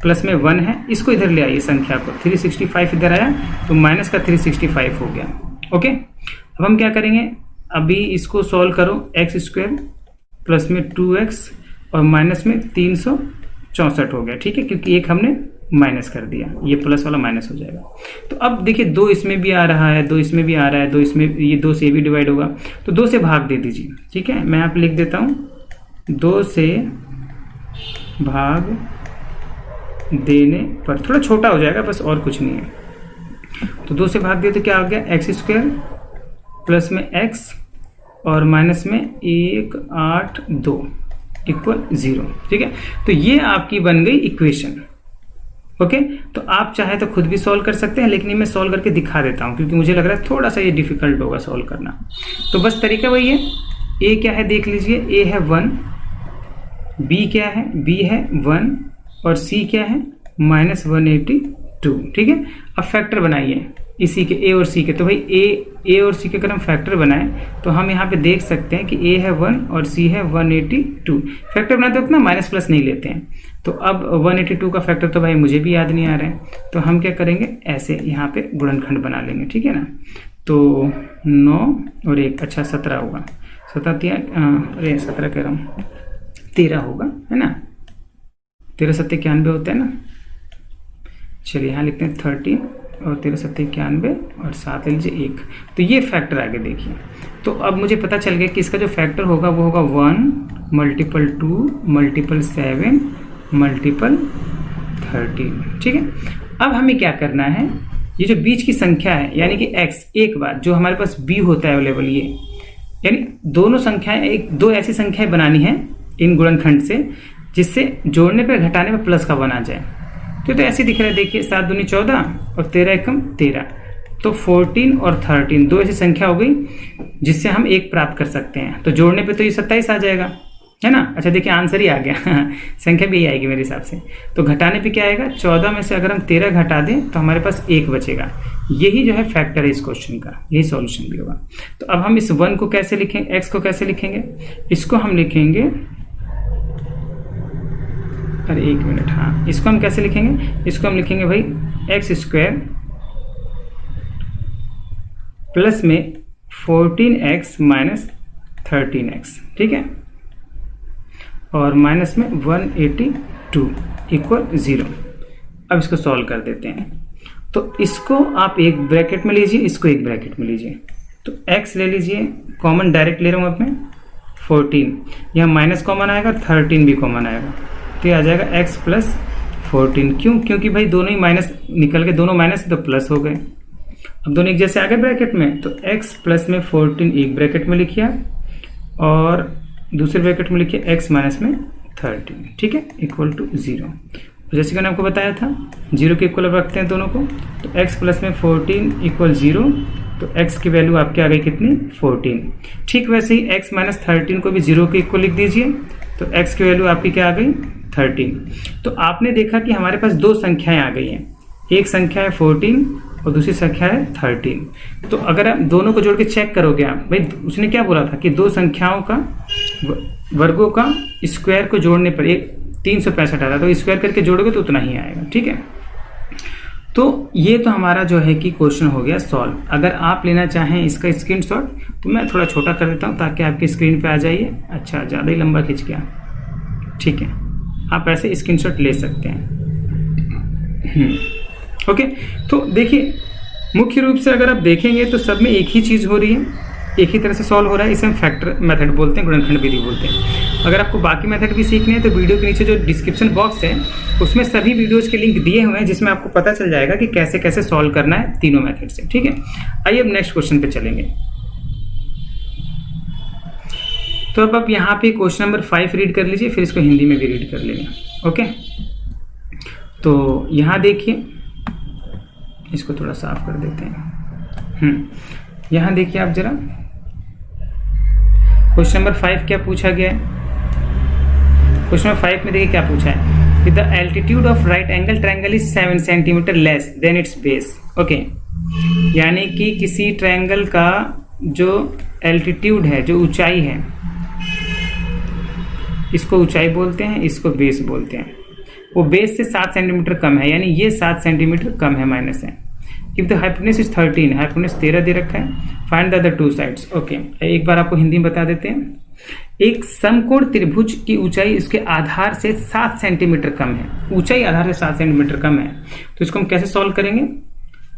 प्लस में 1 है, इसको इधर ले आइए संख्या को, 365 इधर आया तो माइनस का 365 हो गया। ओके, अब हम क्या करेंगे, अभी इसको सॉल्व करो, x² प्लस में 2x और माइनस में 364 हो गया, ठीक है, क्योंकि एक हमने माइनस कर दिया, ये प्लस वाला माइनस हो जाएगा। तो अब देखिए 2 इसमें भी आ रहा है, 2 इसमें भी आ रहा है, 2 इसमें, ये 2 से भी डिवाइड होगा, तो 2 से भाग दे दीजिए, ठीक है। मैं यहाँ पे लिख देता हूँ 2 से भाग देने पर, थोड़ा छोटा हो जाएगा बस, और कुछ नहीं है। तो 2 से भाग दिए तो क्या आ गया, x² प्लस में x और माइनस में 1 8 2 इक्वल 0, ठीक है। तो ये आपकी बन गई इक्वेशन। ओके, तो आप चाहे तो खुद भी सॉल्व कर सकते हैं, लेकिन मैं सॉल्व करके दिखा देता हूं क्योंकि मुझे लग रहा है थोड़ा सा ये डिफिकल्ट होगा सॉल्व करना। तो बस तरीका वही है, a क्या है देख लीजिए, a है 1, b क्या है, b है 1 और c क्या है -182, ठीक है। अब फैक्टर बनाइए इसी के a और c के, तो भाई a और c के अगर हम फैक्टर बनाएं तो हम यहाँ पे देख सकते हैं कि a है 1 और c है 182। फैक्टर बनाते वक्त ना माइनस प्लस नहीं लेते हैं, तो अब 182 का फैक्टर तो भाई मुझे भी याद नहीं आ रहा है, तो हम क्या करेंगे, ऐसे यहाँ पे गुणनखंड बना लेंगे, ठीक है ना। तो 9 और 1, अच्छा 17 होगा, 17 कह रहा हूँ 13 होगा, है ना। 13 7 91 होता है ना। चलिए यहाँ लिखते हैं 13 और 13 7 91 और 7 लीजिए 1। तो ये फैक्टर आगे देखिए। तो अब मुझे पता चल गया कि इसका जो फैक्टर होगा वो होगा 1 मल्टीपल 2 मल्टीपल 7 मल्टीपल 13, ठीक है। अब हमें क्या करना है, ये जो बीच की संख्या है यानी कि x, एक बार जो हमारे पास b होता है अवेलेबल, ये यानी दोनों संख्याएं, दो ऐसी संख्याएं बनानी है इन गुणनखंड से जिससे जोड़ने पर घटाने पर प्लस का 1 आ जाए। तो ऐसे दिख रहा है, देखिए 7 दूनी 14 और 13 एकम 13, तो 14 और 13 दो ऐसी संख्या हो गई जिससे हम 1 प्राप्त कर सकते हैं। तो जोड़ने पे तो ये 27 आ जाएगा, है ना। अच्छा देखिए आंसर ही आ गया संख्या भी यही आएगी मेरे हिसाब से। तो घटाने पे क्या आएगा, 14 में से अगर हम 13 घटा दें तो हमारे पास 1 बचेगा। यही जो है फैक्टर है इस क्वेश्चन का, यही सॉल्यूशन भी होगा। तो अब हम इस 1 को कैसे लिखेंगे, x को कैसे लिखेंगे, इसको हम लिखेंगे, अरे 1 मिनट, हाँ इसको हम कैसे लिखेंगे, इसको हम लिखेंगे भाई x² प्लस में 14x माइनस 13x, ठीक है, और माइनस में 182 इक्वल 0। अब इसको सॉल्व कर देते हैं। तो इसको आप एक ब्रैकेट में लीजिए, इसको एक ब्रैकेट में लीजिए। तो x ले लीजिए, कॉमन डायरेक्ट ले रहा हूँ अब मैं, 14, यहाँ माइनस कॉमन आएगा, 13 भी कॉमन आएगा, तो ये आ जाएगा x प्लस 14। क्यों, क्योंकि भाई दोनों ही माइनस निकल के, दोनों माइनस तो प्लस हो गए। अब दोनों एक जैसे आ गए ब्रैकेट में, तो x प्लस में 14 एक ब्रैकेट में लिखिए और दूसरे ब्रैकेट में लिखिए x माइनस में 13, ठीक है, इक्वल टू 0। जैसे कि मैंने आपको बताया था 0 के इक्वल रखते हैं दोनों को, तो x प्लस में 14 इक्वल 0, तो x की वैल्यू आपकी आ गई कितनी, 14। ठीक वैसे ही x माइनस 13 को भी 0 के इक्वल लिख दीजिए, तो x की वैल्यू आपकी क्या आ गई, 13। तो आपने देखा कि हमारे पास दो संख्याएं आ गई हैं, एक संख्या है 14 और दूसरी संख्या है 13। तो अगर आप दोनों को जोड़ के चेक करोगे आप, भाई उसने क्या बोला था कि दो संख्याओं का वर्गों का स्क्वायर को जोड़ने पर एक 365 आता, तो स्क्वायर करके जोड़ोगे तो उतना ही आएगा, ठीक है। तो ये तो हमारा जो है कि क्वेश्चन हो गया सॉल्व। अगर आप लेना चाहें इसका स्क्रीनशॉट तो मैं थोड़ा छोटा कर देता हूँ ताकि आपकी स्क्रीन पे आ जाइए। अच्छा ज़्यादा ही लंबा खिंच गया, ठीक है, आप ऐसे स्क्रीनशॉट ले सकते हैं। ओके, तो देखिए मुख्य रूप से अगर आप देखेंगे तो सब में एक ही चीज़ हो रही है, एक ही तरह से सॉल्व हो रहा है। इसे हम फैक्टर मेथड बोलते हैं, गुणनखंड विधि बोलते हैं। अगर आपको बाकी मेथड भी सीखने हैं तो वीडियो के नीचे जो डिस्क्रिप्शन बॉक्स है उसमें सभी वीडियोस के लिंक दिए हुए हैं, जिसमें आपको पता चल जाएगा कि कैसे कैसे सॉल्व करना है तीनों मेथड से, ठीक है। आइए अब नेक्स्ट क्वेश्चन पे चलेंगे। तो अब आप यहाँ पे क्वेश्चन नंबर 5 रीड कर लीजिए, फिर इसको हिंदी में भी रीड कर लेंगे। ओके, तो यहाँ देखिए, इसको थोड़ा साफ कर देते हैं। यहाँ देखिए आप जरा, क्वेश्चन नंबर 5 क्या पूछा गया है। क्वेश्चन नंबर 5 में देखिए क्या पूछा है कि the altitude of right angle triangle is 7 centimetre less than it's base. Okay, यानी कि किसी ट्रायंगल का जो एल्टीट्यूड है, जो ऊंचाई है, इसको ऊंचाई बोलते हैं, इसको बेस बोलते हैं, वो बेस से 7 सेंटीमीटर कम है, यानी ये 7 सेंटीमीटर कम है, माइनस है। If the hypotenuse is 13, hypotenuse 13 दे रखा है, find the other two sides. Okay, एक बार आपको हिंदी में बता देते हैं। एक समकोण त्रिभुज की ऊंचाई इसके आधार से 7 सेंटीमीटर कम है, ऊंचाई आधार से 7 सेंटीमीटर कम है, तो इसको हम कैसे सॉल्व करेंगे।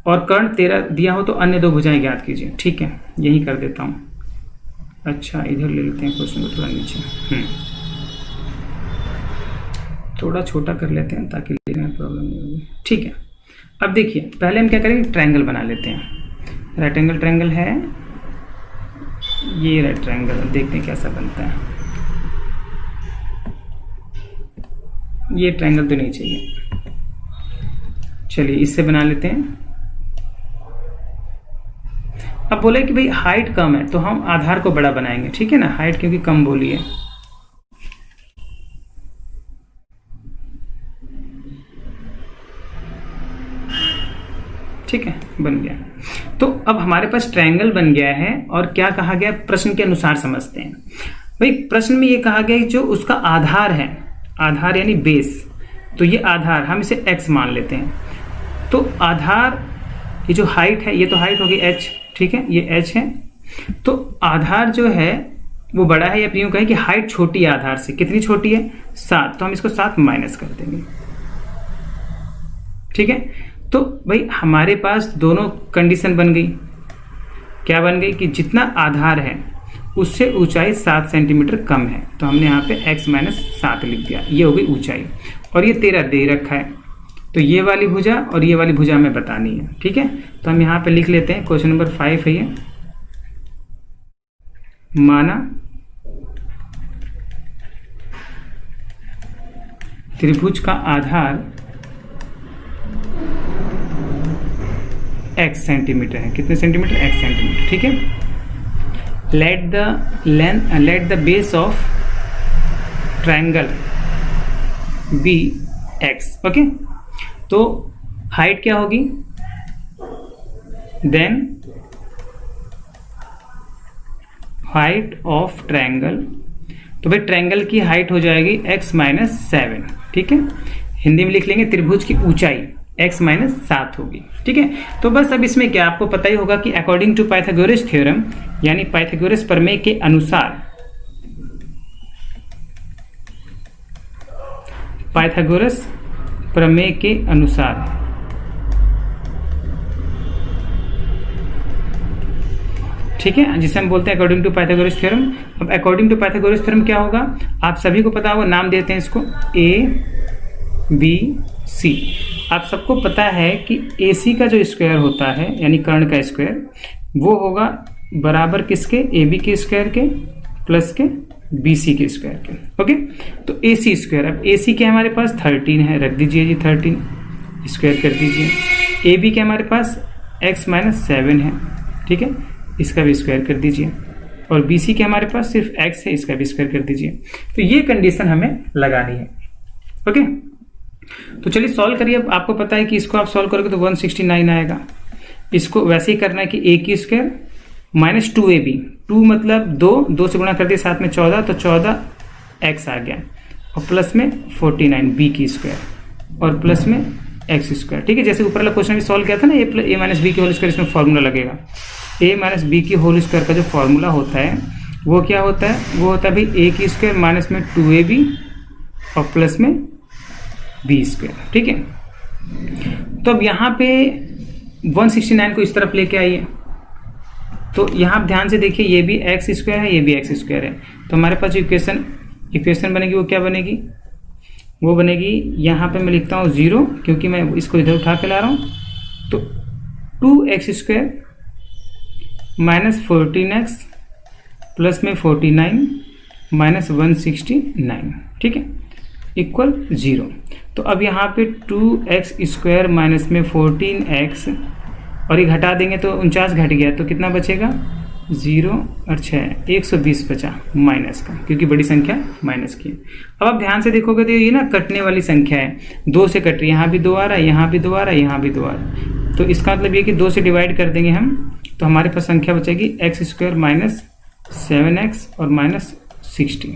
और कर्ण 13 दिया हो तो अन्य दो भुजाएं ज्ञात कीजिए। ठीक है, यही कर देता हूँ। अच्छा, इधर ले लेते हैं क्वेश्चन को थोड़ा नीचे, थोड़ा छोटा कर लेते हैं ताकि लिखने में प्रॉब्लम नहीं होगी। ठीक है, अब देखिए पहले हम क्या करेंगे, ट्रायंगल बना लेते हैं। राइट एंगल ट्रायंगल है, ये राइट ट्रायंगल, देखते हैं कैसा बनता है। ये ट्रायंगल तो नहीं चाहिए, चलिए इससे बना लेते हैं। अब बोले कि भाई हाइट कम है तो हम आधार को बड़ा बनाएंगे, ठीक है ना, हाइट क्योंकि कम बोली है। ठीक है, बन गया। तो अब हमारे पास ट्रायंगल बन गया है, और क्या कहा गया प्रश्न के अनुसार समझते हैं। भाई प्रश्न में ये कहा गया कि जो उसका आधार है, आधार यानी बेस, तो ये आधार हम इसे x मान लेते हैं। तो आधार ये जो हाइट है, ये तो हाइट होगी h, ठीक है, ये h है। तो आधार जो है वो बड़ा है, या यूं कहें कि हाइट छोटी है आधार से। कितनी छोटी है? 7। तो हम इसको 7 माइनस कर देंगे, ठीक है। तो भाई हमारे पास दोनों कंडीशन बन गई। क्या बन गई? कि जितना आधार है उससे ऊंचाई 7 सेंटीमीटर कम है। तो हमने यहाँ पे x माइनस 7 लिख दिया, ये हो गई ऊंचाई। और ये 13 दे रखा है, तो ये वाली भुजा और ये वाली भुजा हमें बतानी है, ठीक है। तो हम यहाँ पे लिख लेते हैं, क्वेश्चन नंबर 5 है ये। माना त्रिभुज का आधार x सेंटीमीटर है। कितने सेंटीमीटर? x सेंटीमीटर, ठीक है। Let the base of triangle be x, okay. तो हाइट क्या होगी? देन हाइट ऑफ ट्रायंगल, तो भाई ट्रायंगल की हाइट हो जाएगी x माइनस 7, ठीक है। हिंदी में लिख लेंगे त्रिभुज की ऊंचाई x माइनस 7 होगी, ठीक है। तो बस अब इसमें क्या आपको पता ही होगा कि अकॉर्डिंग टू पाइथागोरस थ्योरम, यानी पाइथागोरस प्रमेय के अनुसार, पाइथागोरस प्रमेय के अनुसार ठीक है, जिसे हम बोलते हैं अकॉर्डिंग टू पाइथागोरस थ्योरम। अब अकॉर्डिंग टू पाइथागोरस थ्योरम क्या होगा? आप सभी को पता होगा, नाम देते हैं इसको A B C। आप सबको पता है कि AC का जो स्क्वायर होता है, यानी कर्ण का स्क्वायर, वो होगा बराबर किसके? AB के स्क्वायर के प्लस के BC के स्क्वायर के, ओके। तो AC स्क्वायर, अब AC के हमारे पास 13 है, रख दीजिए जी 13 स्क्वायर कर दीजिए। AB के हमारे पास x माइनस 7 है, ठीक है, इसका भी स्क्वायर कर दीजिए। और BC के हमारे पास सिर्फ x है, इसका भी स्क्वायर कर दीजिए। तो ये कंडीशन हमें लगानी है, ओके। तो चलिए सॉल्व करिए। अब आपको पता है कि इसको आप सॉल्व करोगे तो 169 आएगा। इसको वैसे ही करना है कि a की स्क्वायर माइनस 2ab, 2 मतलब 2 से गुणा कर दिए, साथ में 14, तो 14x आ गया, और प्लस में 49 b की स्क्वायर, और प्लस में x स्क्वायर, ठीक है। जैसे ऊपर वाला क्वेश्चन भी सॉल्व किया था ना, a माइनस बी की होल स्क्वायर, इसमें फॉर्मूला लगेगा। a माइनस बी की होल स्क्वायर का जो फॉर्मूला होता है वो क्या होता है? वो होता है भाई a की स्क्वायर माइनस में 2ab और प्लस में b स्क्वायर, ठीक है। तो अब यहाँ पे 169 को इस तरफ लेके आइए। तो यहाँ ध्यान से देखिए, ये भी x स्क्वायर है, ये भी x स्क्वायर है। तो हमारे पास जो इक्वेशन बनेगी वो क्या बनेगी? वो बनेगी, यहाँ पे मैं लिखता हूँ 0, क्योंकि मैं इसको इधर उठा के ला रहा हूँ। तो 2x square minus 14x plus में 49 माइनस 169, ठीक है, इक्वल 0। तो अब यहाँ पे 2x स्क्वायर माइनस में 14x, और ये घटा देंगे तो 49 घट गया, तो कितना बचेगा? 0 और 6 120 बचा माइनस का, क्योंकि बड़ी संख्या माइनस की है। अब आप ध्यान से देखोगे तो ये ना कटने वाली संख्या है, 2 से कट रही है, यहाँ भी 2 आ रहा है, यहाँ भी 2 आ रहा है, यहाँ भी 2 आ रहा है। तो इसका मतलब ये कि 2 से डिवाइड कर देंगे हम, तो हमारे पास संख्या बचेगी x स्क्वायर माइनस 7x और माइनस 60।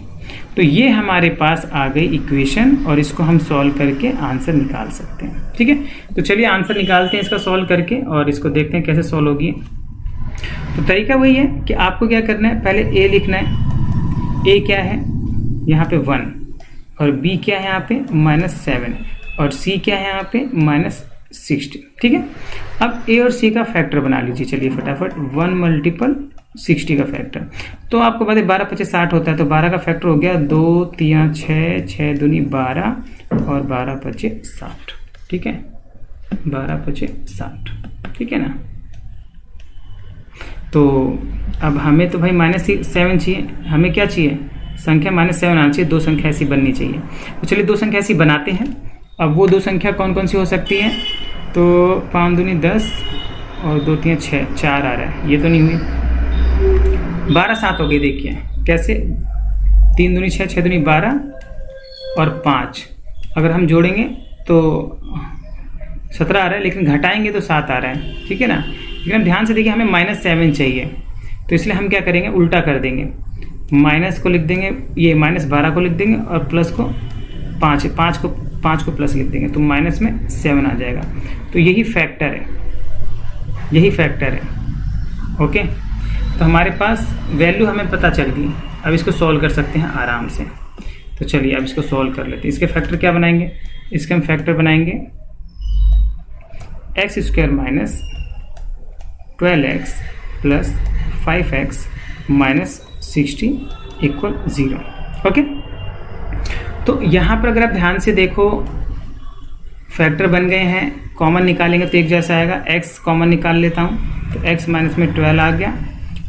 तो ये हमारे पास आ गई इक्वेशन, और इसको हम सॉल्व करके आंसर निकाल सकते हैं, ठीक है। तो चलिए आंसर निकालते हैं इसका सॉल्व करके, और इसको देखते हैं कैसे सॉल्व होगी। तो तरीका वही है कि आपको क्या करना है, पहले a लिखना है। a क्या है यहाँ पे 1, और b क्या है यहाँ पे माइनस 7, और c क्या है यहाँ पे माइनस 60, ठीक है। अब a और c का फैक्टर बना लीजिए। चलिए फटाफट, 1 मल्टीपल 60 का फैक्टर, तो आपको पता है 12 × 5 = 60 होता है। तो 12 का फैक्टर हो गया 2 3 6, 6 दूनी 12, और 12 × 5 = 60, ठीक है, 12 × 5 = 60, ठीक है ना। तो अब हमें तो भाई -7 चाहिए, हमें क्या चाहिए? संख्या -7 आना चाहिए, 2 संख्या ऐसी बननी चाहिए। तो चलिए 2 संख्या ऐसी बनाते हैं। अब वो 2 संख्या कौन कौन सी हो सकती हैं? तो 5 दूनी 10 और 2 3 6, 4 आ रहा है, ये तो नहीं हुई। 12 7 हो गई, देखिए कैसे, 3 दूनी 6, 6 दूनी 12 और 5, अगर हम जोड़ेंगे तो 17 आ रहा है, लेकिन घटाएंगे तो 7 आ रहा है, ठीक है ना। लेकिन ध्यान से देखिए, हमें -7 चाहिए, तो इसलिए हम क्या करेंगे, उल्टा कर देंगे। माइनस को लिख देंगे, ये -12 को लिख देंगे, और प्लस को 5 को 5 को प्लस लिख देंगे तो माइनस में 7 आ जाएगा। तो यही फैक्टर है, यही फैक्टर है। ओके, तो हमारे पास वैल्यू हमें पता चल गई। अब इसको सॉल्व कर सकते हैं आराम से। तो चलिए अब इसको सॉल्व कर लेते हैं। इसके फैक्टर क्या बनाएंगे, इसके हम फैक्टर बनाएंगे x square minus 12x plus 5x minus 60 equal 0। Okay, तो यहाँ पर अगर आप ध्यान से देखो फैक्टर बन गए हैं, कॉमन निकालेंगे तो एक जैसा आएगा। x कॉमन निकाल लेता हूँ तो x माइनस में 12 आ गया,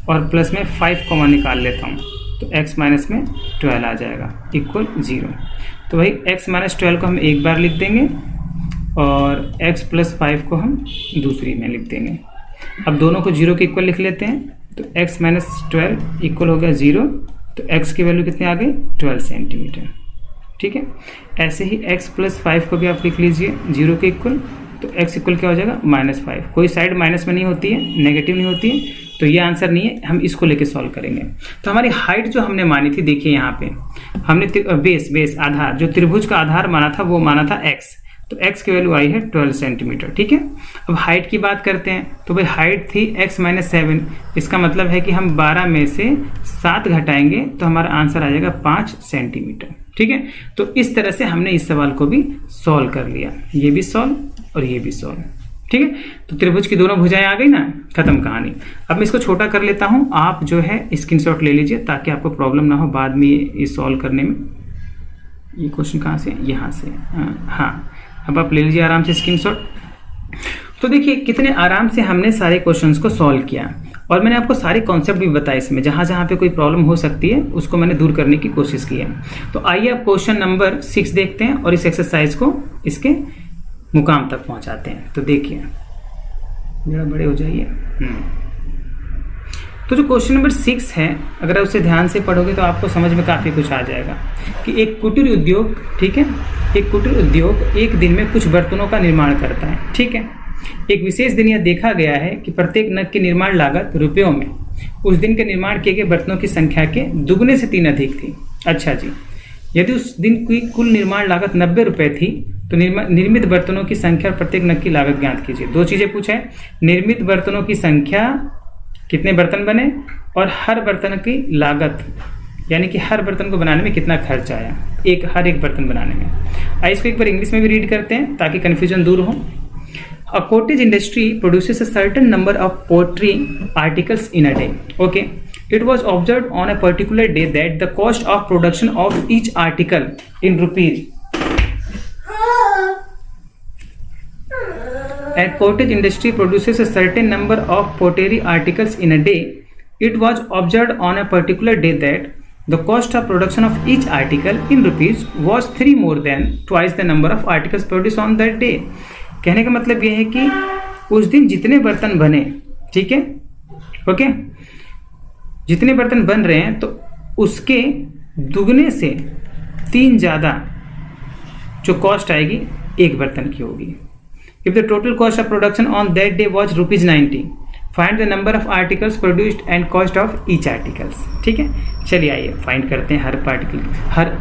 और प्लस में 5 कॉमन निकाल लेता हूँ तो x माइनस में 12 आ जाएगा इक्वल 0। तो भाई x माइनस 12 को हम एक बार लिख देंगे और x प्लस 5 को हम दूसरी में लिख देंगे। अब दोनों को 0 के इक्वल लिख लेते हैं तो x माइनस 12 इक्वल हो गया 0। तो x की वैल्यू कितनी आ गई 12 सेंटीमीटर। ठीक है, ऐसे ही x प्लस 5 को भी आप लिख लीजिए 0 के इक्वल। तो x इक्वल क्या हो जाएगा -5। कोई साइड माइनस में नहीं होती है, नेगेटिव नहीं होती है, तो ये आंसर नहीं है। हम इसको लेके सॉल्व करेंगे। तो हमारी हाइट जो हमने मानी थी, देखिए यहाँ पे हमने बेस आधार, जो त्रिभुज का आधार माना था वो माना था x। तो x की वैल्यू आई है 12 सेंटीमीटर। ठीक है, अब हाइट की बात करते हैं। तो भाई हाइट थी x माइनस 7, इसका मतलब है कि हम 12 में से 7 घटाएंगे तो हमारा आंसर आ जाएगा 5 सेंटीमीटर। ठीक है, तो इस तरह से हमने इस सवाल को भी सॉल्व कर लिया, ये भी सॉल्व और ये भी सॉल्व। ठीक है, तो त्रिभुज की दोनों भुजाएं आ गई ना, खत्म कहानी। अब मैं इसको छोटा कर लेता हूं, आप जो है स्क्रीनशॉट ले लीजिए ताकि आपको प्रॉब्लम ना हो बाद में ये सॉल्व करने में। ये क्वेश्चन कहाँ से, यहाँ से। हाँ, अब आप ले लीजिए आराम से स्क्रीनशॉट। तो देखिए कितने आराम से हमने सारे क्वेश्चंस को सॉल्व किया, और मैंने आपको सारे कॉन्सेप्ट भी बताए। इसमें जहां जहां पे कोई प्रॉब्लम हो सकती है उसको मैंने दूर करने की कोशिश की है। तो आइए अब क्वेश्चन नंबर 6 देखते हैं और इस एक्सरसाइज को इसके मुकाम तक पहुंचाते हैं। तो देखिए जरा बड़े हो जाइए। तो जो क्वेश्चन नंबर 6 है, अगर आप उसे ध्यान से पढ़ोगे तो आपको समझ में काफ़ी कुछ आ जाएगा कि एक कुटीर उद्योग, ठीक है, एक कुटीर उद्योग एक दिन में कुछ बर्तनों का निर्माण करता है। ठीक है, एक विशेष दिन यह देखा गया है कि प्रत्येक नग की निर्माण लागत रुपयों में उस दिन के निर्माण किए गए बर्तनों की संख्या के दुगने से 3 अधिक थी। अच्छा जी, यदि उस दिन की कुल निर्माण लागत 90 रुपये थी तो निर्मित बर्तनों की संख्या प्रत्येक नग की लागत ज्ञात कीजिए। 2 चीजें पूछा है, निर्मित बर्तनों की संख्या, कितने बर्तन बने, और हर बर्तन की लागत, यानी कि हर बर्तन को बनाने में कितना खर्च आया, हर एक बर्तन बनाने में। आइए इसको एक बार इंग्लिश में भी रीड करते हैं ताकि कंफ्यूजन दूर हो। A cottage industry produces a certain number of pottery articles in a day. Okay. It was observed on a particular day that the cost of production of each article in rupees. A cottage industry produces a certain number of pottery articles in a day. It was observed on a particular day that the cost of production of each article in rupees was 3 more than twice the number of articles produced on that day. कहने का मतलब यह है कि उस दिन जितने बर्तन बने, ठीक है, ओके, जितने बर्तन बन रहे हैं तो उसके दुगने से 3 ज़्यादा जो कॉस्ट आएगी एक बर्तन की होगी। If the total cost of production on that day was ₹90, find the number of articles produced and cost of each articles. ठीक है, चलिए आइए फाइंड करते हैं हर पार्टिकल, हर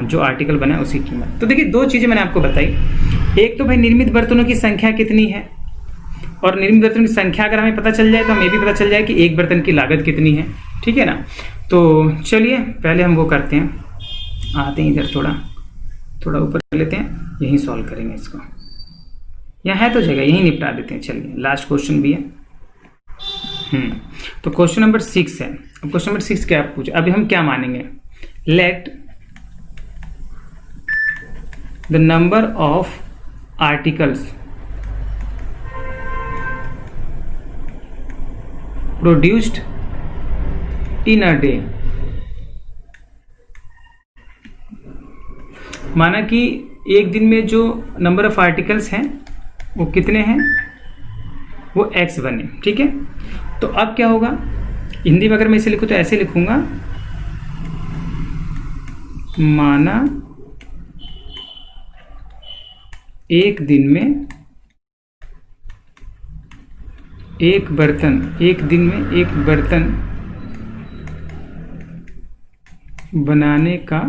जो आर्टिकल बना है उसकी कीमत। तो देखिए 2 चीजें मैंने आपको बताई, एक तो भाई निर्मित बर्तनों की संख्या कितनी है, और निर्मित बर्तनों की संख्या अगर हमें पता चल जाए तो हमें भी पता चल जाए कि एक बर्तन की लागत कितनी है। ठीक है ना, तो चलिए पहले हम वो करते हैं, आते हैं इधर थोड़ा ऊपर लेते हैं, यहीं सॉल्व करेंगे इसको। यहाँ है तो जगह, यहीं निपटा देते हैं। चलिए लास्ट क्वेश्चन भी है। तो क्वेश्चन नंबर 6 है। अब क्वेश्चन नंबर 6 क्या पूछे, अभी हम क्या मानेंगे, late the number of articles produced in a day, माना कि एक दिन में जो नंबर ऑफ आर्टिकल्स हैं वो कितने हैं, वो x बने। ठीक है, तो अब क्या होगा, हिंदी में अगर मैं इसे लिखूं तो ऐसे लिखूंगा, माना एक दिन में एक बर्तन बनाने का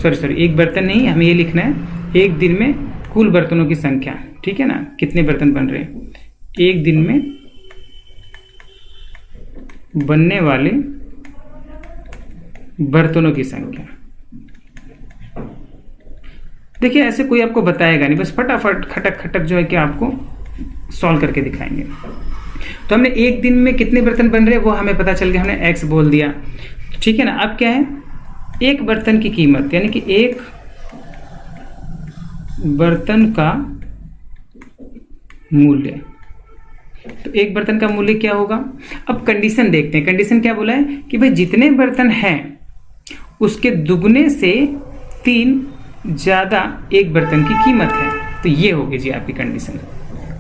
सॉरी एक बर्तन नहीं, हमें ये लिखना है एक दिन में कुल बर्तनों की संख्या, ठीक है ना, कितने बर्तन बन रहे हैं एक दिन में बनने वाले बर्तनों की संख्या। देखिए ऐसे कोई आपको बताएगा नहीं, बस फटाफट खटक खटक जो है कि आपको सॉल्व करके दिखाएंगे। तो हमने एक दिन में कितने बर्तन बन रहे हैं वो हमें पता चल गया, हमने एक्स बोल दिया, ठीक है ना। अब क्या है, एक बर्तन की कीमत, यानी कि एक बर्तन का मूल्य, तो एक बर्तन का मूल्य क्या होगा। अब कंडीशन देखते हैं, कंडीशन क्या बोला है कि भाई जितने बर्तन हैं उसके दुगने से 3 ज़्यादा एक बर्तन की कीमत है, तो ये होगी जी आपकी कंडीशन,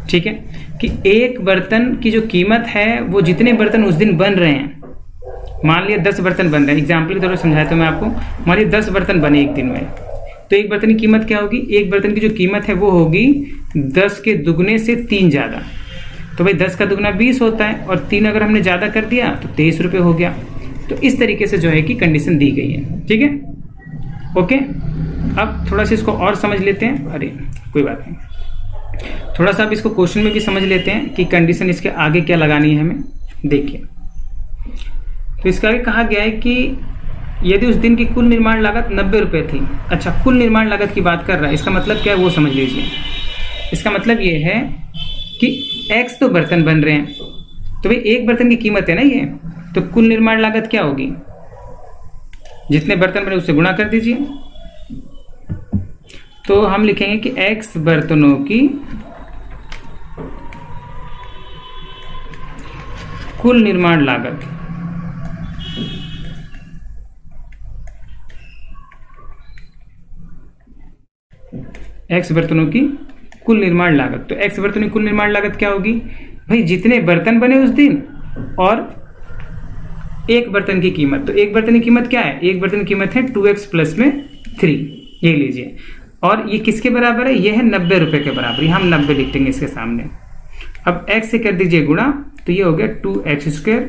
ठीक है, कि एक बर्तन की जो कीमत है वो जितने बर्तन उस दिन बन रहे हैं, मान लिया 10 बर्तन बन रहे हैं, एग्जाम्पल के तौर पर समझाया तो मैं आपको, मान लिया 10 बर्तन बने एक दिन में, तो एक बर्तन की कीमत क्या होगी, एक बर्तन की जो कीमत है वो होगी 10 के दुगने से 3 ज़्यादा। तो भाई 10 का दुगना 20 होता है, और 3 अगर हमने ज़्यादा कर दिया तो 23 रुपये हो गया। तो इस तरीके से जो है कि कंडीशन दी गई है, ठीक है, ओके। अब थोड़ा सा इसको और समझ लेते हैं, अरे कोई बात नहीं, थोड़ा सा अब इसको क्वेश्चन में भी समझ लेते हैं कि कंडीशन इसके आगे क्या लगानी है हमें। देखिए तो इसके आगे कहा गया है कि यदि उस दिन की कुल निर्माण लागत 90 रुपये थी। अच्छा, कुल निर्माण लागत की बात कर रहा है, इसका मतलब क्या है वो समझ लीजिए। इसका मतलब ये है कि x तो बर्तन बन रहे हैं, तो भाई एक बर्तन की कीमत है ना ये, तो कुल निर्माण लागत क्या होगी, जितने बर्तन बने उससे गुणा कर दीजिए। तो हम लिखेंगे कि x बर्तनों की कुल निर्माण लागत, x बर्तनों की कुल निर्माण लागत, तो x बर्तनों की कुल निर्माण लागत क्या होगी भाई, जितने बर्तन बने उस दिन और एक बर्तन की कीमत। तो एक बर्तन की कीमत क्या है, एक बर्तन की कीमत है 2x प्लस में 3, ये लीजिए, और ये किसके बराबर है, ये है 90 रुपये के बराबर, हम 90 लिख देंगे इसके सामने। अब x से कर दीजिए गुणा, तो ये हो गया 2x²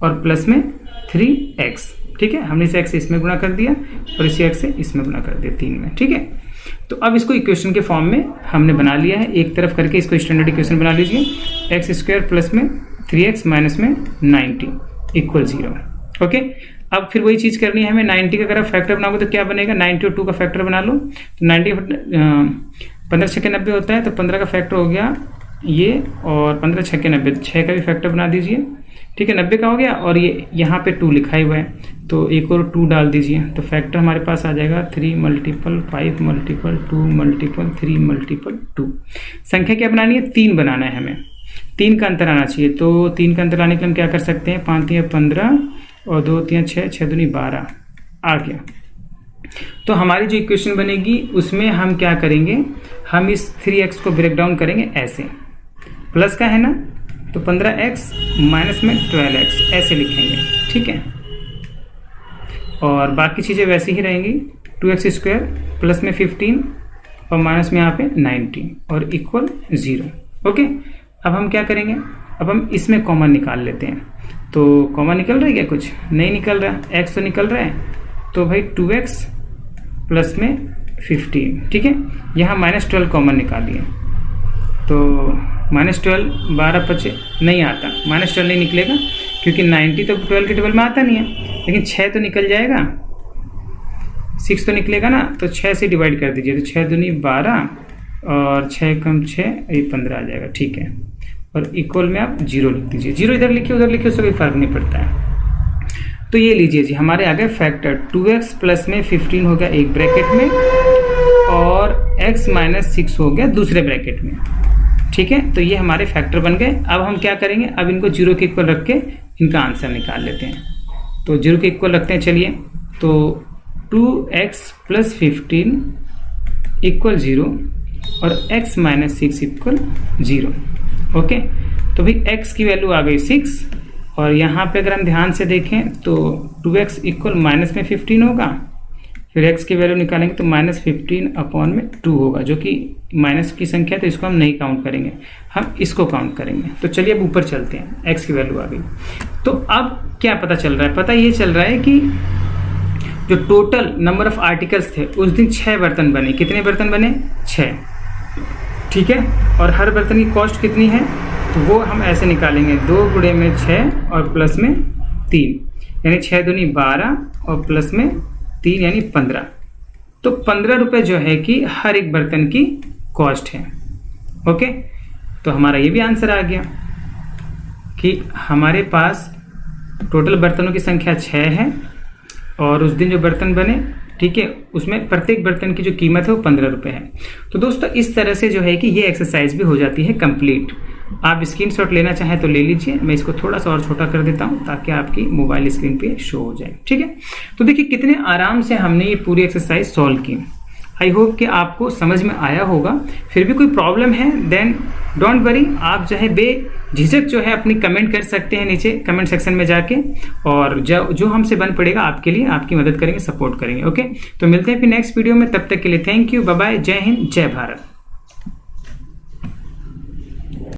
और प्लस में 3x, ठीक है, हमने इस x से इसमें गुणा कर दिया और इसी x से इसमें गुणा कर दिया 3 में, ठीक है। तो अब इसको इक्वेशन के फॉर्म में हमने बना लिया है, एक तरफ करके इसको स्टैंडर्ड इक्वेशन बना लीजिए, x² प्लस में 3x माइनस में 90 इक्वल 0, ओके। अब फिर वही चीज़ करनी है हमें, 90 का अगर फैक्टर बनाओगे तो क्या बनेगा, 90 और 2 का फैक्टर बना लो, तो 90 15 6 के 90 होता है, तो 15 का फैक्टर हो गया ये, और 15 6 के 90, 6 का भी फैक्टर बना दीजिए, ठीक है, 90 का हो गया, और ये यहाँ पे 2 लिखा हुआ है, तो एक और 2 डाल दीजिए, तो फैक्टर हमारे पास आ जाएगा 3 मल्टीपल 5 मल्टीपल 2 मल्टीपल 3 मल्टीपल 2। संख्या क्या बनानी है, 3 बनाना है हमें, 3 का अंतर आना चाहिए, तो 3 का अंतर आने के लिए हम क्या कर सकते हैं, 5 3 15 और 2 3 6 6 दूनी 12 आ गया। तो हमारी जो इक्वेशन बनेगी उसमें हम क्या करेंगे, हम इस 3x को ब्रेक डाउन करेंगे ऐसे, प्लस का है ना, तो 15x माइनस में 12x ऐसे लिखेंगे, ठीक है, और बाकी चीज़ें वैसी ही रहेंगी, 2x² प्लस में 15 और माइनस में यहाँ पे 90 और इक्वल 0, ओके। अब हम क्या करेंगे, अब हम इसमें कॉमन निकाल लेते हैं, तो कॉमन निकल रहा है क्या, कुछ नहीं निकल रहा, x तो निकल रहा है, तो भाई 2x प्लस में 15, ठीक है, यहाँ -12 कॉमन निकालिए, तो -12 12 5 नहीं आता, -12 नहीं निकलेगा क्योंकि 90 तो 12 के टेबल में आता नहीं है, लेकिन 6 तो निकल जाएगा, 6 तो निकलेगा ना, तो 6 से डिवाइड कर दीजिए, तो 6 दूनी 12 और 6 कम 6 ये 15 आ जाएगा, ठीक है, और इक्वल में आप 0 लिख दीजिए, 0 इधर लिखिए उधर लिखिए उससे कोई फर्क नहीं पड़ता है। तो ये लीजिए जी, हमारे आगे फैक्टर 2x प्लस में 15 हो गया एक ब्रैकेट में, और x माइनस 6 हो गया दूसरे ब्रैकेट में, ठीक है, तो ये हमारे फैक्टर बन गए। अब हम क्या करेंगे, अब इनको 0 के इक्वल रख के इनका आंसर निकाल लेते हैं, तो 0 के इक्वल रखते हैं, चलिए, तो 2x प्लस 15 इक्वल 0 और x माइनस 6 इक्वल 0, ओके। तो भाई x की वैल्यू आ गई 6, और यहाँ पे अगर हम ध्यान से देखें तो 2x इक्वल माइनस में 15 होगा, फिर x की वैल्यू निकालेंगे तो -15 अपॉन में 2 होगा, जो कि माइनस की संख्या है, तो इसको हम नहीं काउंट करेंगे, हम इसको काउंट करेंगे। तो चलिए अब ऊपर चलते हैं, x की वैल्यू आ गई। तो अब क्या पता चल रहा है, पता ये चल रहा है कि जो टोटल नंबर ऑफ आर्टिकल्स थे उस दिन 6 बर्तन बने। कितने बर्तन बने? 6। ठीक है, और हर बर्तन की कॉस्ट कितनी है तो वो हम ऐसे निकालेंगे, 2 गुणे में 6 और प्लस में 3, यानी 6 दूनी 12 और प्लस में 3 यानी 15। तो 15 रुपये जो है कि हर एक बर्तन की कॉस्ट है। ओके, तो हमारा ये भी आंसर आ गया कि हमारे पास टोटल बर्तनों की संख्या 6 है और उस दिन जो बर्तन बने, ठीक है, उसमें प्रत्येक बर्तन की जो कीमत है वो 15 रुपये है। तो दोस्तों इस तरह से जो है कि ये एक्सरसाइज भी हो जाती है कंप्लीट। आप स्क्रीनशॉट लेना चाहें तो ले लीजिए, मैं इसको थोड़ा सा और छोटा कर देता हूं ताकि आपकी मोबाइल स्क्रीन पे शो हो जाए। ठीक है, तो देखिए कितने आराम से हमने ये पूरी एक्सरसाइज सॉल्व की। आई होप कि आपको समझ में आया होगा। फिर भी कोई प्रॉब्लम है देन डोंट वरी, आप जो है बेझिझक जो है अपनी कमेंट कर सकते हैं नीचे कमेंट सेक्शन में जाके, और जो हमसे बन पड़ेगा आपके लिए आपकी मदद करेंगे, सपोर्ट करेंगे। ओके, तो मिलते हैं फिर नेक्स्ट वीडियो में, तब तक के लिए थैंक यू, बाय बाय, जय हिंद, जय भारत।